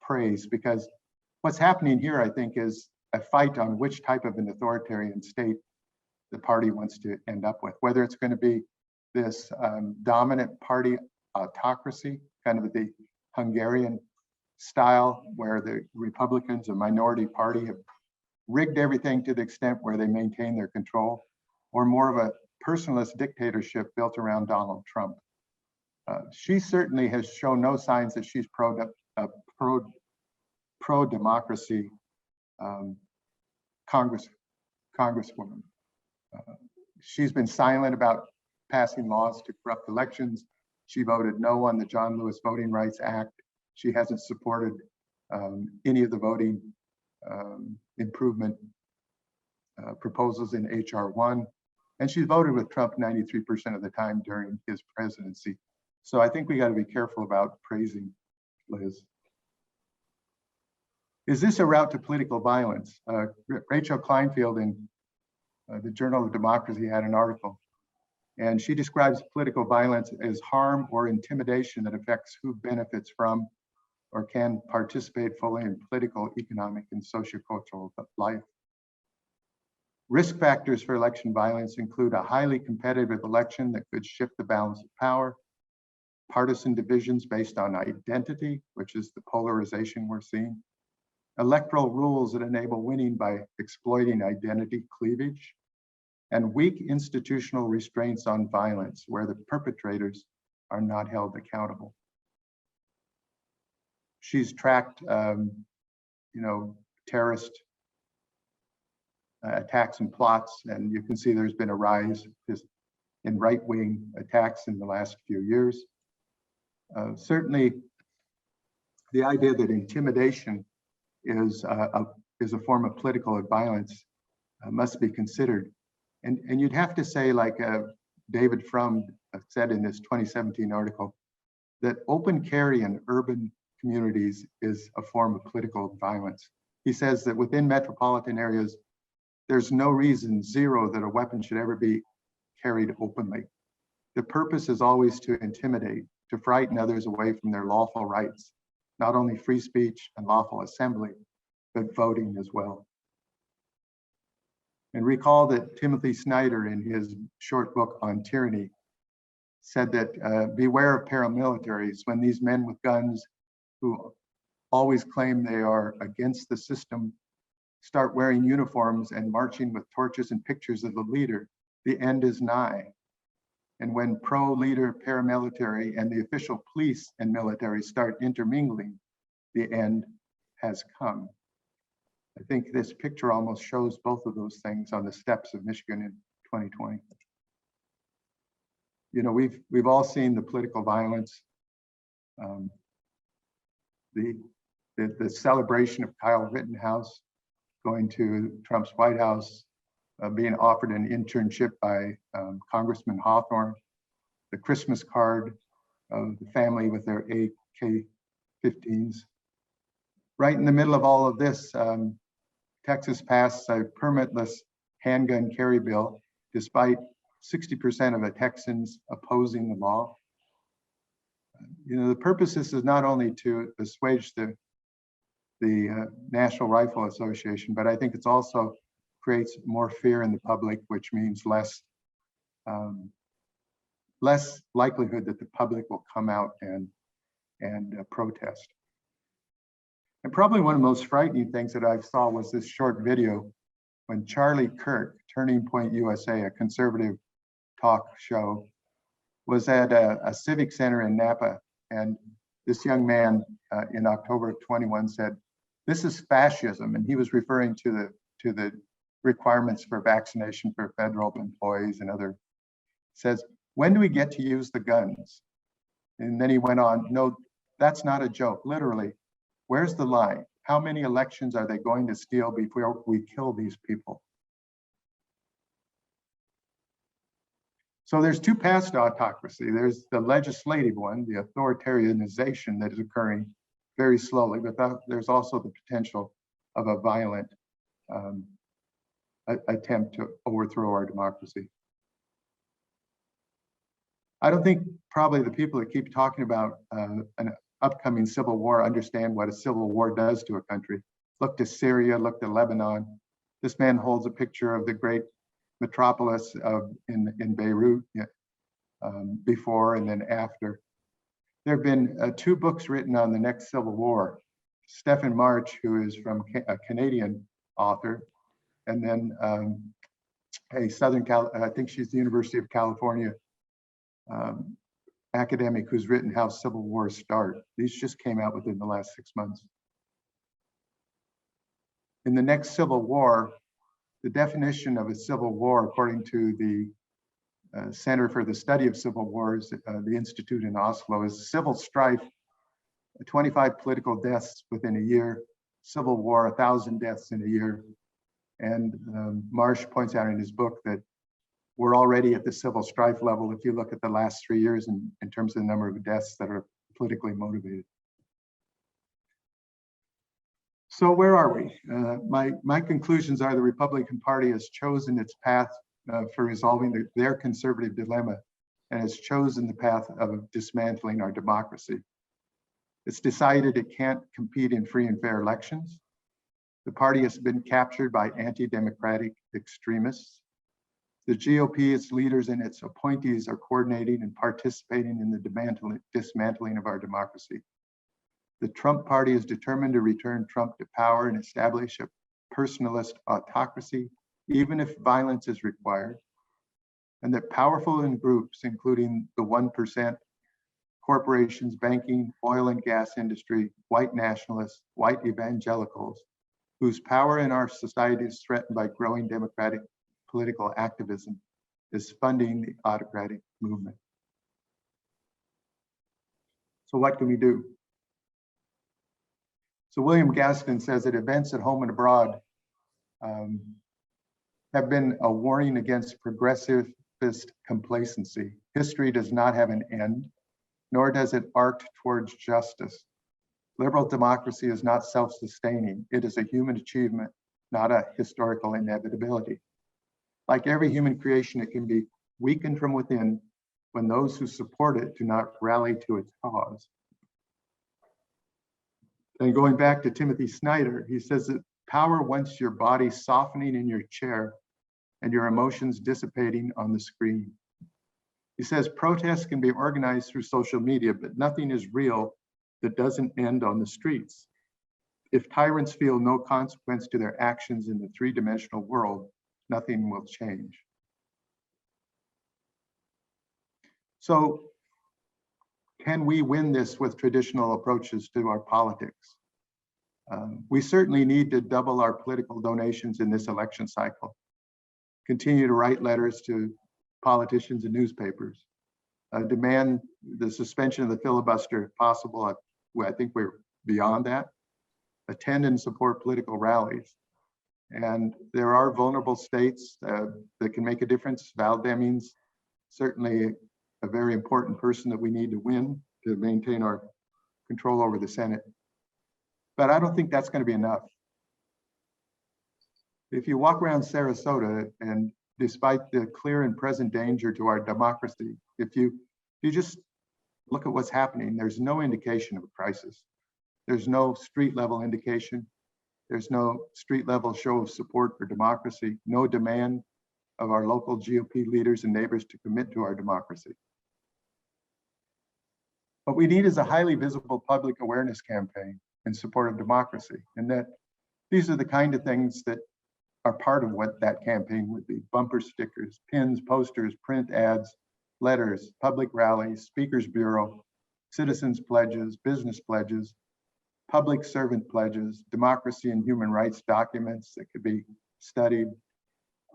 praise, because what's happening here, I think, is a fight on which type of an authoritarian state the party wants to end up with, whether it's going to be this dominant party autocracy, kind of the Hungarian style, where the Republicans, a minority party, have rigged everything to the extent where they maintain their control, or more of a personalist dictatorship built around Donald Trump. She certainly has shown no signs that she's pro-democracy Congresswoman. She's been silent about passing laws to corrupt elections. She voted no on the John Lewis Voting Rights Act. She hasn't supported any of the voting improvement proposals in HR 1. And she voted with Trump 93% of the time during his presidency. So I think we got to be careful about praising Liz. Is this a route to political violence? Rachel Kleinfeld in the Journal of Democracy had an article, and she describes political violence as harm or intimidation that affects who benefits from or can participate fully in political, economic, and sociocultural life. Risk factors for election violence include a highly competitive election that could shift the balance of power, partisan divisions based on identity, which is the polarization we're seeing, electoral rules that enable winning by exploiting identity cleavage, and weak institutional restraints on violence where the perpetrators are not held accountable. She's tracked, terrorist attacks and plots, and you can see there's been a rise in right-wing attacks in the last few years. Certainly, the idea that intimidation is a form of political violence must be considered. And you'd have to say, like David Frum said in this 2017 article, that open carry in urban communities is a form of political violence. He says that within metropolitan areas, there's no reason, zero, that a weapon should ever be carried openly. The purpose is always to intimidate, to frighten others away from their lawful rights, not only free speech and lawful assembly, but voting as well. And recall that Timothy Snyder, in his short book on tyranny, said that beware of paramilitaries when these men with guns who always claim they are against the system start wearing uniforms and marching with torches and pictures of the leader. The end is nigh. And when pro-leader paramilitary and the official police and military start intermingling, the end has come. I think this picture almost shows both of those things on the steps of Michigan in 2020. You know, we've all seen the political violence, the celebration of Kyle Rittenhouse going to Trump's White House, being offered an internship by Congressman Hawthorne, the Christmas card of the family with their AK-15s. Right in the middle of all of this, Texas passed a permitless handgun carry bill, despite 60% of the Texans opposing the law. You know, the purpose is not only to assuage the National Rifle Association, but I think it's also creates more fear in the public, which means less likelihood that the public will come out and protest. And probably one of the most frightening things that I saw was this short video when Charlie Kirk, Turning Point USA, a conservative talk show, was at a civic center in Napa, and this young man in October of 21 said, "This is fascism," and he was referring to the requirements for vaccination for federal employees and other. Says, "When do we get to use the guns?" And then he went on, "No, that's not a joke. Literally, where's the line? How many elections are they going to steal before we kill these people?" So there's two paths to autocracy. There's the legislative one, the authoritarianization that is occurring very slowly, but there's also the potential of a violent attempt to overthrow our democracy. I don't think probably the people that keep talking about an upcoming civil war understand what a civil war does to a country. Look to Syria, look to Lebanon. This man holds a picture of the great metropolis in Beirut before and then after. There have been 2 books written on the next civil war. Stephen March, who is from a Canadian author, and then I think she's the University of California academic who's written How Civil Wars Start. These just came out within the last 6 months. in the next civil war, the definition of a civil war, according to the Center for the Study of Civil Wars, the Institute in Oslo, is civil strife, 25 political deaths within a year, civil war, 1,000 deaths in a year. And Marsh points out in his book that we're already at the civil strife level if you look at the last 3 years in terms of the number of deaths that are politically motivated. So where are we? My conclusions are the Republican Party has chosen its path for resolving their conservative dilemma and has chosen the path of dismantling our democracy. It's decided it can't compete in free and fair elections. The party has been captured by anti-democratic extremists. The GOP, its leaders and its appointees are coordinating and participating in the dismantling of our democracy. The Trump party is determined to return Trump to power and establish a personalist autocracy, even if violence is required. And that powerful groups, including the 1%, corporations, banking, oil and gas industry, white nationalists, white evangelicals, whose power in our society is threatened by growing democratic political activism, is funding the autocratic movement. So what can we do? So William Gaston says that events at home and abroad have been a warning against progressivist complacency. History does not have an end, nor does it arc towards justice. Liberal democracy is not self-sustaining. It is a human achievement, not a historical inevitability. Like every human creation, it can be weakened from within when those who support it do not rally to its cause. And going back to Timothy Snyder, he says that power wants your body softening in your chair and your emotions dissipating on the screen. He says protests can be organized through social media, but nothing is real that doesn't end on the streets. If tyrants feel no consequence to their actions in the three-dimensional world, nothing will change. So can we win this with traditional approaches to our politics? We certainly need to double our political donations in this election cycle, continue to write letters to politicians and newspapers, demand the suspension of the filibuster if possible. I think we're beyond that. Attend and support political rallies. And there are vulnerable states that can make a difference. Val Demings, certainly a very important person that we need to win to maintain our control over the Senate. But I don't think that's going to be enough. If you walk around Sarasota, and despite the clear and present danger to our democracy, if you just look at what's happening, there's no indication of a crisis. There's no street level indication. There's no street level show of support for democracy, no demand of our local GOP leaders and neighbors to commit to our democracy. What we need is a highly visible public awareness campaign in support of democracy. And that these are the kind of things that are part of what that campaign would be: bumper stickers, pins, posters, print ads, letters, public rallies, speakers bureau, citizens pledges, business pledges, public servant pledges, democracy and human rights documents that could be studied,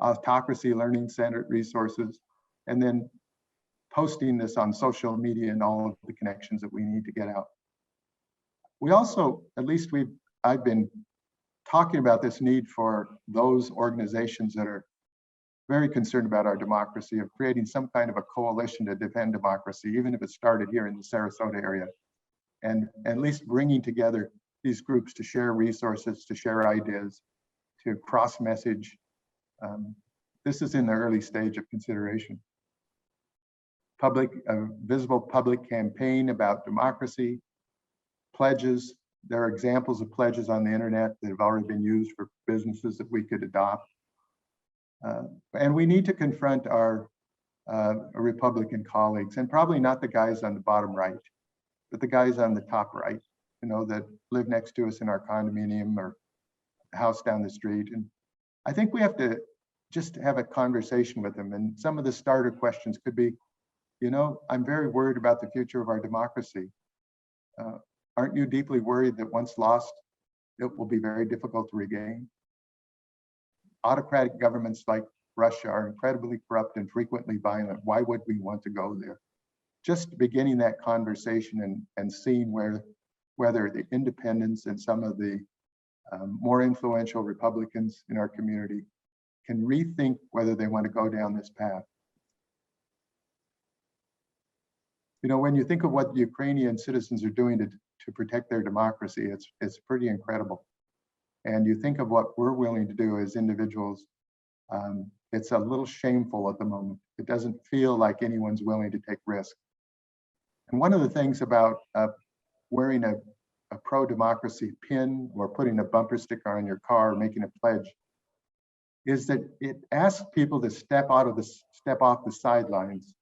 autocracy learning center resources, and then posting this on social media and all of the connections that we need to get out. We also, at least I've been talking about this need for those organizations that are very concerned about our democracy, of creating some kind of a coalition to defend democracy, even if it started here in the Sarasota area, and at least bringing together these groups to share resources, to share ideas, to cross message. This is in the early stage of consideration. Visible public campaign about democracy, pledges. There are examples of pledges on the internet that have already been used for businesses that we could adopt. And we need to confront our Republican colleagues, and probably not the guys on the bottom right, but the guys on the top right, that live next to us in our condominium or house down the street. And I think we have to just have a conversation with them. And some of the starter questions could be, I'm very worried about the future of our democracy. Aren't you deeply worried that once lost, it will be very difficult to regain? autocratic governments like Russia are incredibly corrupt and frequently violent. Why would we want to go there? Just beginning that conversation and seeing whether the independents and some of the more influential Republicans in our community can rethink whether they want to go down this path. You know, when you think of what the Ukrainian citizens are doing to protect their democracy, it's pretty incredible. And you think of what we're willing to do as individuals, it's a little shameful at the moment. It doesn't feel like anyone's willing to take risks. And one of the things about wearing a pro-democracy pin or putting a bumper sticker on your car, making a pledge, is that it asks people to step off the sidelines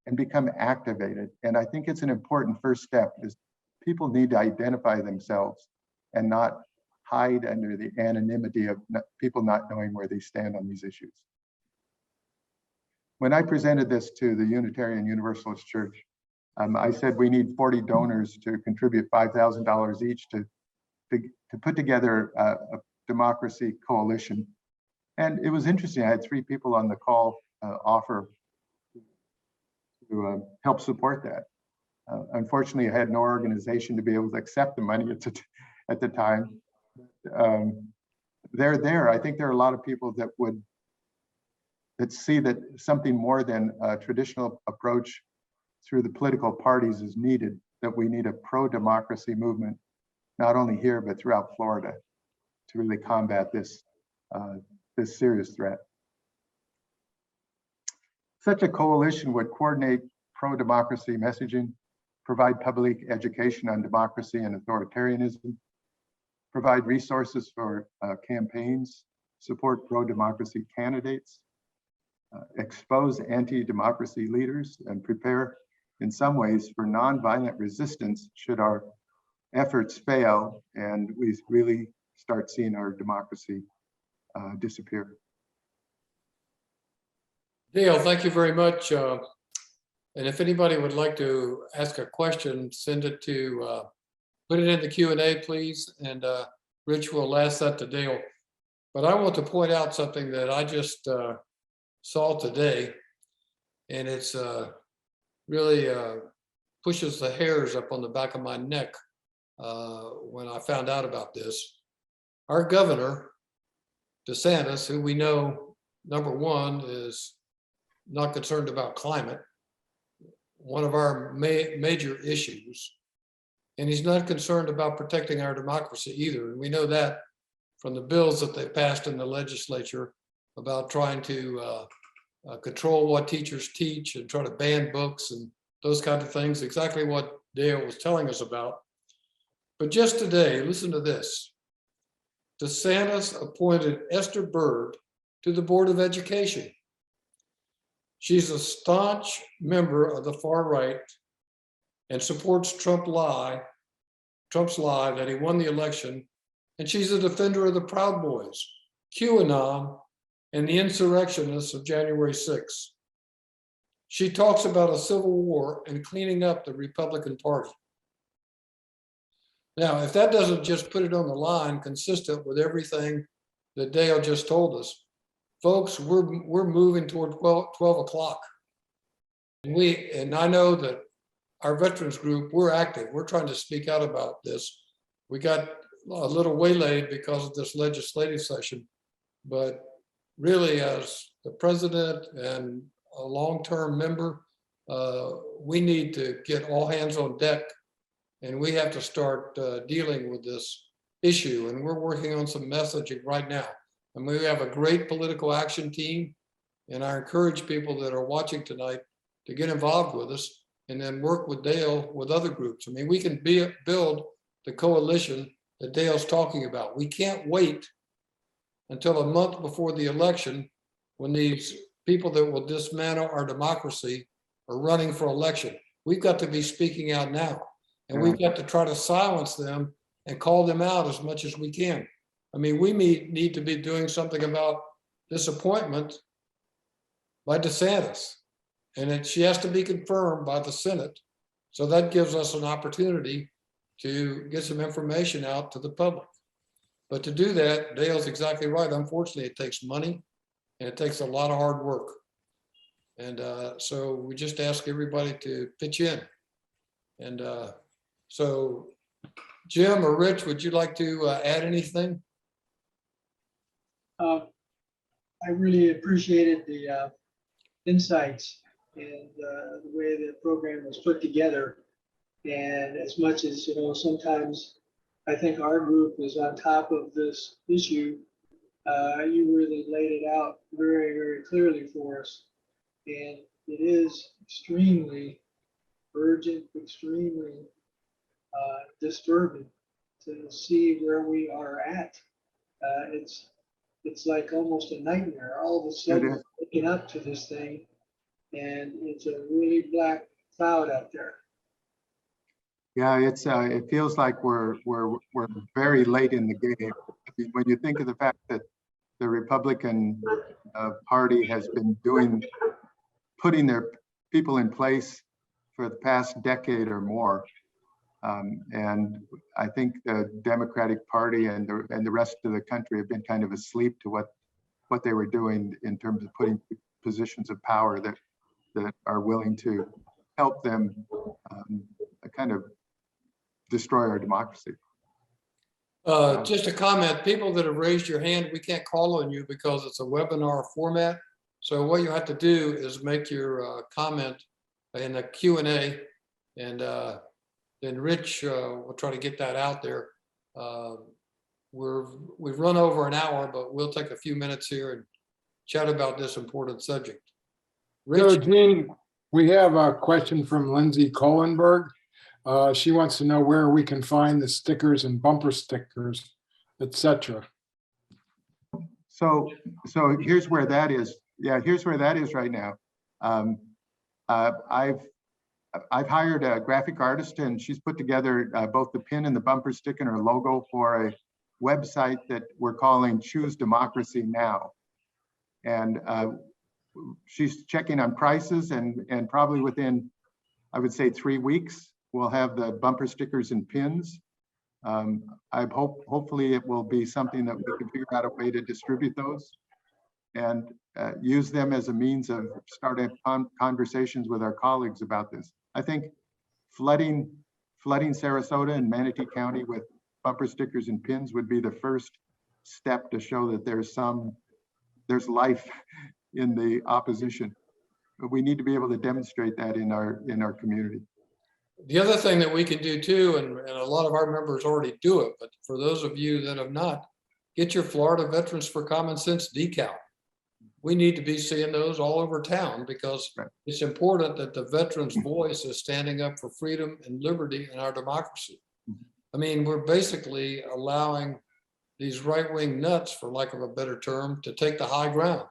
and become activated. And I think it's an important first step, is people need to identify themselves and not hide under the anonymity of people not knowing where they stand on these issues. When I presented this to the Unitarian Universalist Church, I said we need 40 donors to contribute $5,000 each to put together a democracy coalition. And it was interesting. I had 3 people on the call offer to help support that. Unfortunately, I had no organization to be able to accept the money at the time. They're there. I think there are a lot of people that see that something more than a traditional approach through the political parties is needed, that we need a pro-democracy movement, not only here, but throughout Florida, to really combat this serious threat. Such a coalition would coordinate pro-democracy messaging, provide public education on democracy and authoritarianism, provide resources for campaigns, support pro-democracy candidates, expose anti-democracy leaders, and prepare in some ways for nonviolent resistance should our efforts fail and we really start seeing our democracy disappear. Dale, thank you very much. And if anybody would like to ask a question, send it to, put it in the Q&A, please, and Rich will ask that to Dale. But I want to point out something that I just saw today, and it's really pushes the hairs up on the back of my neck when I found out about this. Our governor, DeSantis, who we know, number one, is not concerned about climate, one of our major issues, and he's not concerned about protecting our democracy either. And we know that from the bills that they passed in the legislature about trying to control what teachers teach and try to ban books and those kinds of things, exactly what Dale was telling us about. But just today, listen to this. DeSantis appointed Esther Byrd to the Board of Education. She's a staunch member of the far right and supports Trump's lie that he won the election. And she's a defender of the Proud Boys, QAnon, and the insurrectionists of January 6th. She talks about a civil war and cleaning up the Republican Party. Now, if that doesn't just put it on the line, consistent with everything that Dale just told us, folks, we're moving toward 12 o'clock. And I know that our veterans group, we're active. We're trying to speak out about this. We got a little waylaid because of this legislative session, but really as the president and a long-term member, we need to get all hands on deck, and we have to start dealing with this issue. And we're working on some messaging right now. And we have a great political action team, and I encourage people that are watching tonight to get involved with us and then work with Dale with other groups. I mean, we can build the coalition that Dale's talking about. We can't wait until a month before the election when these people that will dismantle our democracy are running for election. We've got to be speaking out now, and we've got to try to silence them and call them out as much as we can. I mean, we need to be doing something about this appointment by DeSantis, and she has to be confirmed by the Senate. So that gives us an opportunity to get some information out to the public. But to do that, Dale's exactly right. Unfortunately, it takes money and it takes a lot of hard work. And so we just ask everybody to pitch in. And so Jim or Rich, would you like to add anything? I really appreciated the insights and the way the program was put together. And as much as, you know, sometimes I think our group is on top of this issue, you really laid it out very, very clearly for us. And it is extremely urgent, extremely disturbing to see where we are at. It's like almost a nightmare. All of a sudden, waking up to this thing, and it's a really black cloud out there. Yeah, it feels like we're very late in the game. I mean, when you think of the fact that the Republican Party has been putting their people in place for the past decade or more, and I think the Democratic Party and the rest of the country have been kind of asleep to what they were doing in terms of putting positions of power that are willing to help them kind of destroy our democracy. Just a comment, people that have raised your hand, we can't call on you because it's a webinar format. So what you have to do is make your comment in the Q&A, and then Rich will try to get that out there. We've run over an hour, but we'll take a few minutes here and chat about this important subject. Rich? So, Gene, we have a question from Lindsay Kohlenberg. She wants to know where we can find the stickers and bumper stickers, etc. So here's where that is. Yeah, here's where that is right now. I've hired a graphic artist, and she's put together both the pin and the bumper sticker and her logo for a website that we're calling Choose Democracy Now. And she's checking on prices, and probably within, I would say, 3 weeks, we'll have the bumper stickers and pins. Hopefully it will be something that we can figure out a way to distribute those and use them as a means of starting conversations with our colleagues about this. I think flooding Sarasota and Manatee County with bumper stickers and pins would be the first step to show that there's life in the opposition. But we need to be able to demonstrate that in our community. The other thing that we can do too, and a lot of our members already do it, but for those of you that have not, get your Florida Veterans for Common Sense decal. We need to be seeing those all over town because it's important that the veterans' voice is standing up for freedom and liberty in our democracy. I mean, we're basically allowing these right-wing nuts, for lack of a better term, to take the high ground.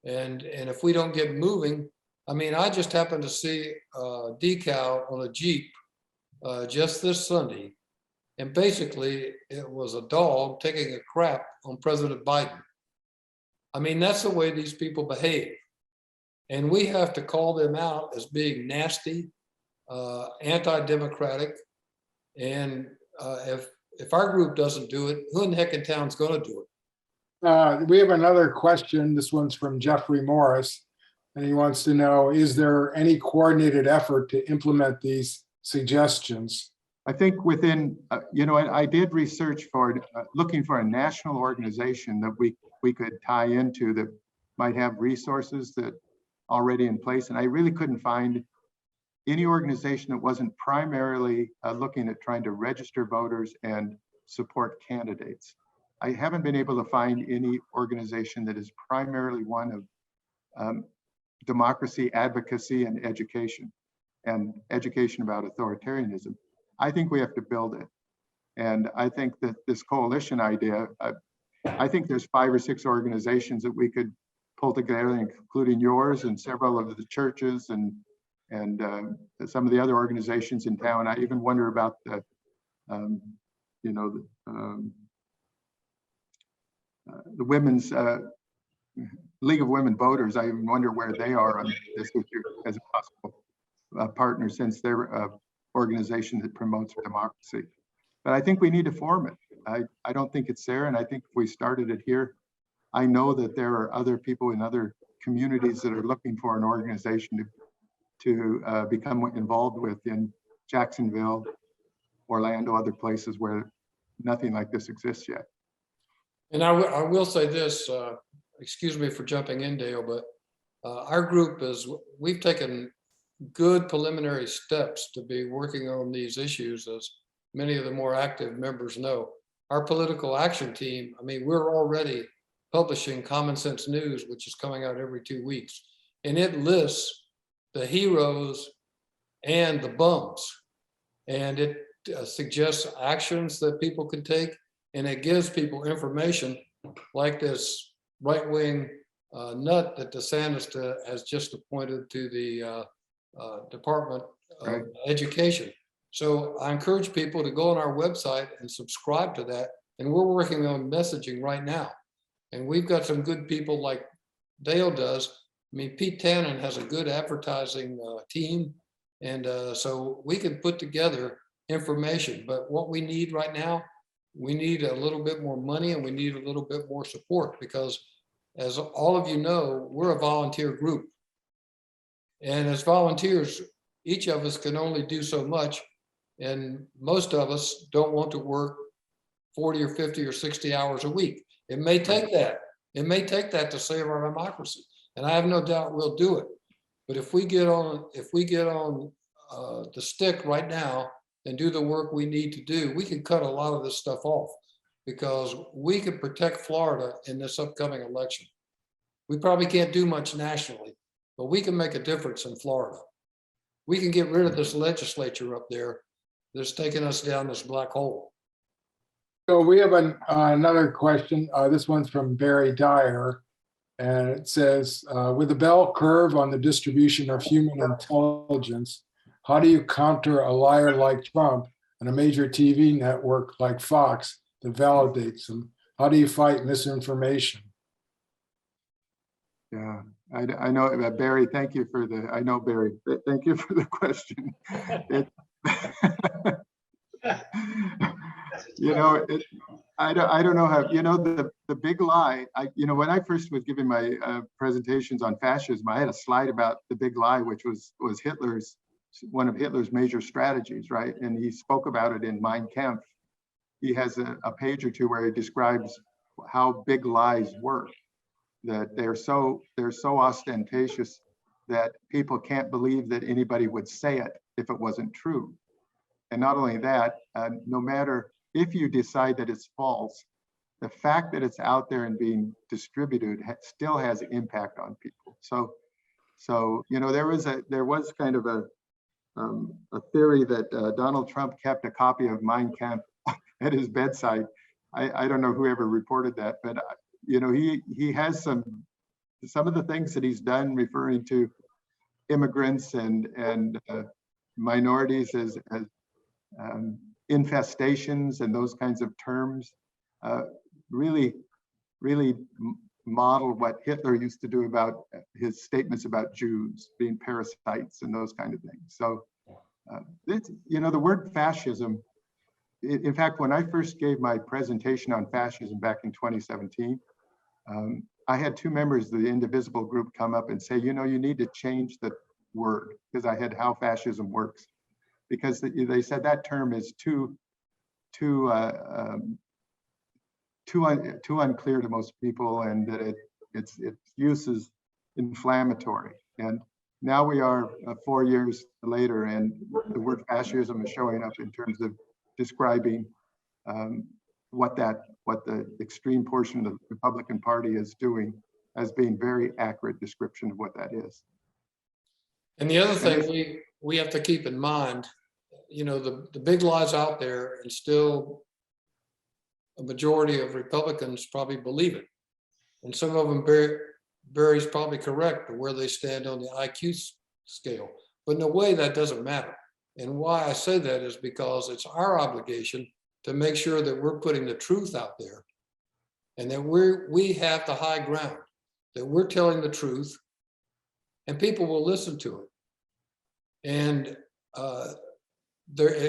And if we don't get moving, I mean, I just happened to see a decal on a Jeep just this Sunday. And basically it was a dog taking a crap on President Biden. I mean, that's the way these people behave. And we have to call them out as being nasty, anti-democratic. And if our group doesn't do it, who in the heck in town's gonna do it? We have another question. This one's from Jeffrey Morris, and he wants to know, is there any coordinated effort to implement these suggestions? I think within, I did research for looking for a national organization that we could tie into that might have resources that already in place. And I really couldn't find any organization that wasn't primarily looking at trying to register voters and support candidates. I haven't been able to find any organization that is primarily one of democracy, advocacy, and education about authoritarianism. I think we have to build it. And I think that this coalition idea, I think there's 5 or 6 organizations that we could pull together, including yours and several of the churches and some of the other organizations in town. I even wonder about the Women's League of Women Voters. I even wonder where they are on this issue as a possible partner, since they're an organization that promotes democracy. But I think we need to form it. I don't think it's there. And I think if we started it here, I know that there are other people in other communities that are looking for an organization to become involved with in Jacksonville, Orlando, other places where nothing like this exists yet. And I will say this, excuse me for jumping in, Dale, but our group we've taken good preliminary steps to be working on these issues, as many of the more active members know. Our political action team, I mean, we're already publishing Common Sense News, which is coming out every 2 weeks, and it lists the heroes and the bums, and it suggests actions that people can take, and it gives people information like this right-wing nut that DeSantis has just appointed to the Department of Right. Education. So I encourage people to go on our website and subscribe to that. And we're working on messaging right now. And we've got some good people like Dale does. I mean, Pete Tannen has a good advertising team. And so we can put together information. But what we need right now, we need a little bit more money and we need a little bit more support, because as all of you know, we're a volunteer group. And as volunteers, each of us can only do so much. And most of us don't want to work 40 or 50 or 60 hours a week. It may take that. It may take that to save our democracy. And I have no doubt we'll do it. But if we get on the stick right now and do the work we need to do, we can cut a lot of this stuff off, because we can protect Florida in this upcoming election. We probably can't do much nationally, but we can make a difference in Florida. We can get rid of this legislature up there that's taking us down this black hole. So we have another question. This one's from Barry Dyer. And it says, with the bell curve on the distribution of human intelligence, how do you counter a liar like Trump and a major TV network like Fox that validates him? How do you fight misinformation? Yeah, I know, Barry, thank you for I know, Barry, thank you for the question. I don't know how, the big lie, when I first was giving my presentations on fascism, I had a slide about the big lie, which was one of Hitler's major strategies, right? And he spoke about it in Mein Kampf. He has a page or two where he describes how big lies work, that they're so ostentatious that people can't believe that anybody would say it if it wasn't true. And not only that, no matter if you decide that it's false, the fact that it's out there and being distributed still has impact on people. So there was kind of a theory that Donald Trump kept a copy of Mein Kampf at his bedside. I don't know whoever reported that, but he has some of the things that he's done referring to immigrants and minorities as infestations and those kinds of terms really model what Hitler used to do about his statements about Jews being parasites and those kind of things. So the word fascism, in fact, when I first gave my presentation on fascism back in 2017, I had two members of the Indivisible group come up and say, you need to change the word, because I had How Fascism Works, because they said that term is too unclear to most people, and that its use is inflammatory. And now we are 4 years later, and the word fascism is showing up in terms of describing what the extreme portion of the Republican Party is doing, as being very accurate description of what that is. And the other thing we have to keep in mind, the big lies out there, and still a majority of Republicans probably believe it. And some of them, Barry's probably correct to where they stand on the IQ scale. But in a way, that doesn't matter. And why I say that is because it's our obligation to make sure that we're putting the truth out there, and that we have the high ground, that we're telling the truth, and people will listen to it. And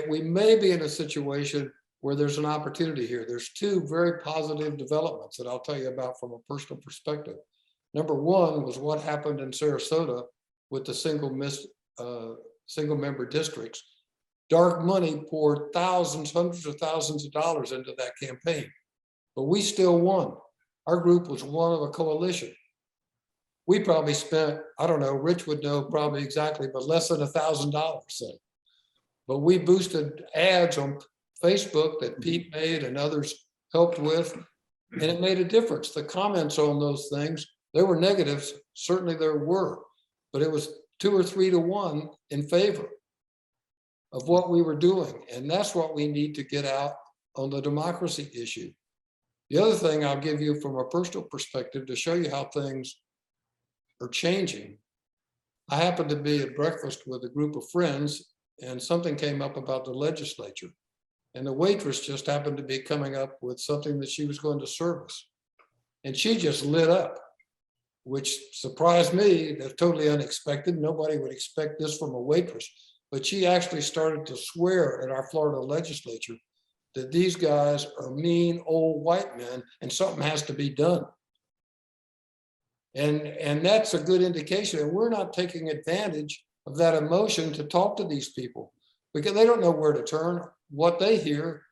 we may be in a situation where there's an opportunity here. There's two very positive developments that I'll tell you about from a personal perspective. Number one was what happened in Sarasota with the single member districts. Dark money poured thousands, hundreds of thousands of dollars into that campaign, but we still won. Our group was one of a coalition. We probably spent, I don't know, Rich would know probably exactly, but less than $1,000, say. But we boosted ads on Facebook that Pete made and others helped with, and it made a difference. The comments on those things, there were negatives, certainly there were, but it was 2 or 3 to 1 in favor of what we were doing. And that's what we need to get out on the democracy issue. The other thing I'll give you from a personal perspective to show you how things are changing. I happened to be at breakfast with a group of friends and something came up about the legislature. And the waitress just happened to be coming up with something that she was going to serve us. And she just lit up, which surprised me. That's totally unexpected. Nobody would expect this from a waitress. But she actually started to swear at our Florida legislature that these guys are mean old white men and something has to be done. And that's a good indication. And we're not taking advantage of that emotion to talk to these people because they don't know where to turn. What they hear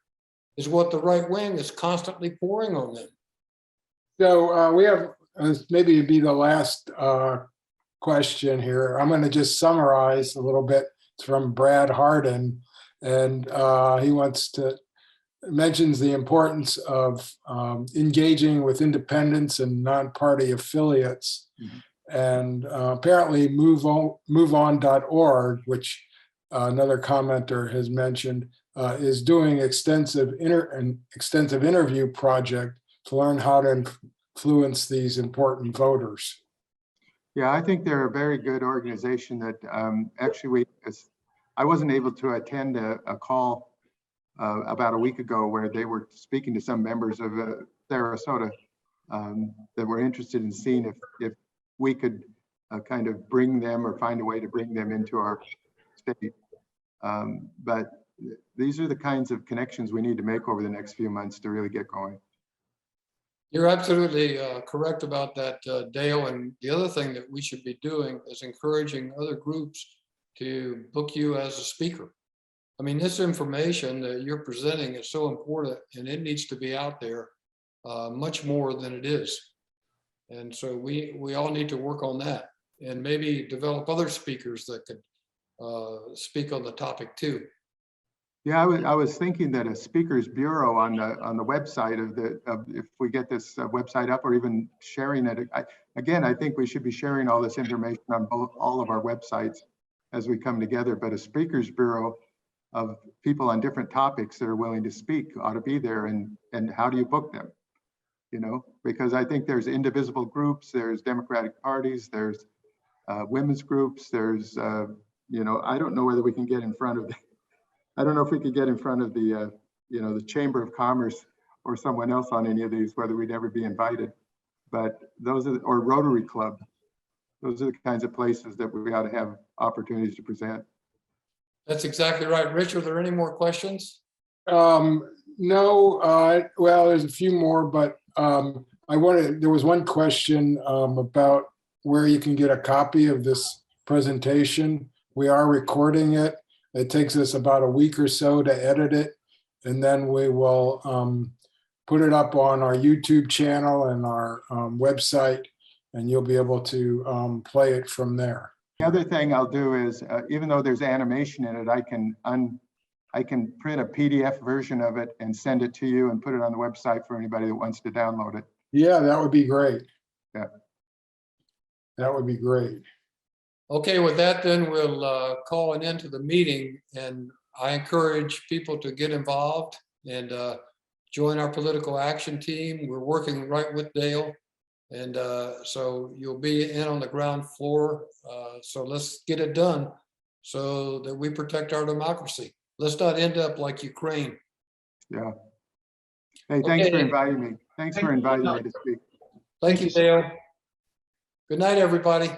is what the right wing is constantly pouring on them. So we have, maybe it'd be the last question here. I'm going to just summarize a little bit. It's from Brad Harden, and he mentions the importance of engaging with independents and non-party affiliates. And apparently MoveOn.org, which another commenter has mentioned, is doing extensive interview project to learn how to influence these important voters. Yeah, I think they're a very good organization that actually I wasn't able to attend a call about a week ago where they were speaking to some members of Sarasota that were interested in seeing if we could kind of bring them or find a way to bring them into our state. But these are the kinds of connections we need to make over the next few months to really get going. You're absolutely correct about that, Dale. And the other thing that we should be doing is encouraging other groups to book you as a speaker. I mean, this information that you're presenting is so important and it needs to be out there much more than it is. And so we all need to work on that and maybe develop other speakers that could speak on the topic too. Yeah, I was thinking that a speakers bureau on the website of if we get this website up or even sharing it. I think we should be sharing all this information on all of our websites as we come together. But a speakers bureau of people on different topics that are willing to speak ought to be there. And how do you book them? You know, because I think there's indivisible groups, there's Democratic parties, there's women's groups, there's you know, I don't know whether we can get in front of I don't know if we could get in front of the, you know, the Chamber of Commerce or someone else on any of these, whether we'd ever be invited. But those are, or Rotary Club, those are the kinds of places that we ought to have opportunities to present. That's exactly right. Rich, are there any more questions? No, well, there's a few more, but there was one question about where you can get a copy of this presentation. We are recording it. It takes us about a week or so to edit it, and then we will put it up on our YouTube channel and our website, and you'll be able to play it from there. The other thing I'll do is, even though there's animation in it, I can print a PDF version of it and send it to you and put it on the website for anybody that wants to download it. Yeah, that would be great. Yeah. That would be great. Okay, with that, then we'll call an end to the meeting, and I encourage people to get involved and join our political action team. We're working right with Dale, and so you'll be in on the ground floor. So let's get it done so that we protect our democracy. Let's not end up like Ukraine. Yeah. Hey, thanks for Okay. inviting me. Thanks for inviting me to speak. Thank you, Dale. Good night, everybody.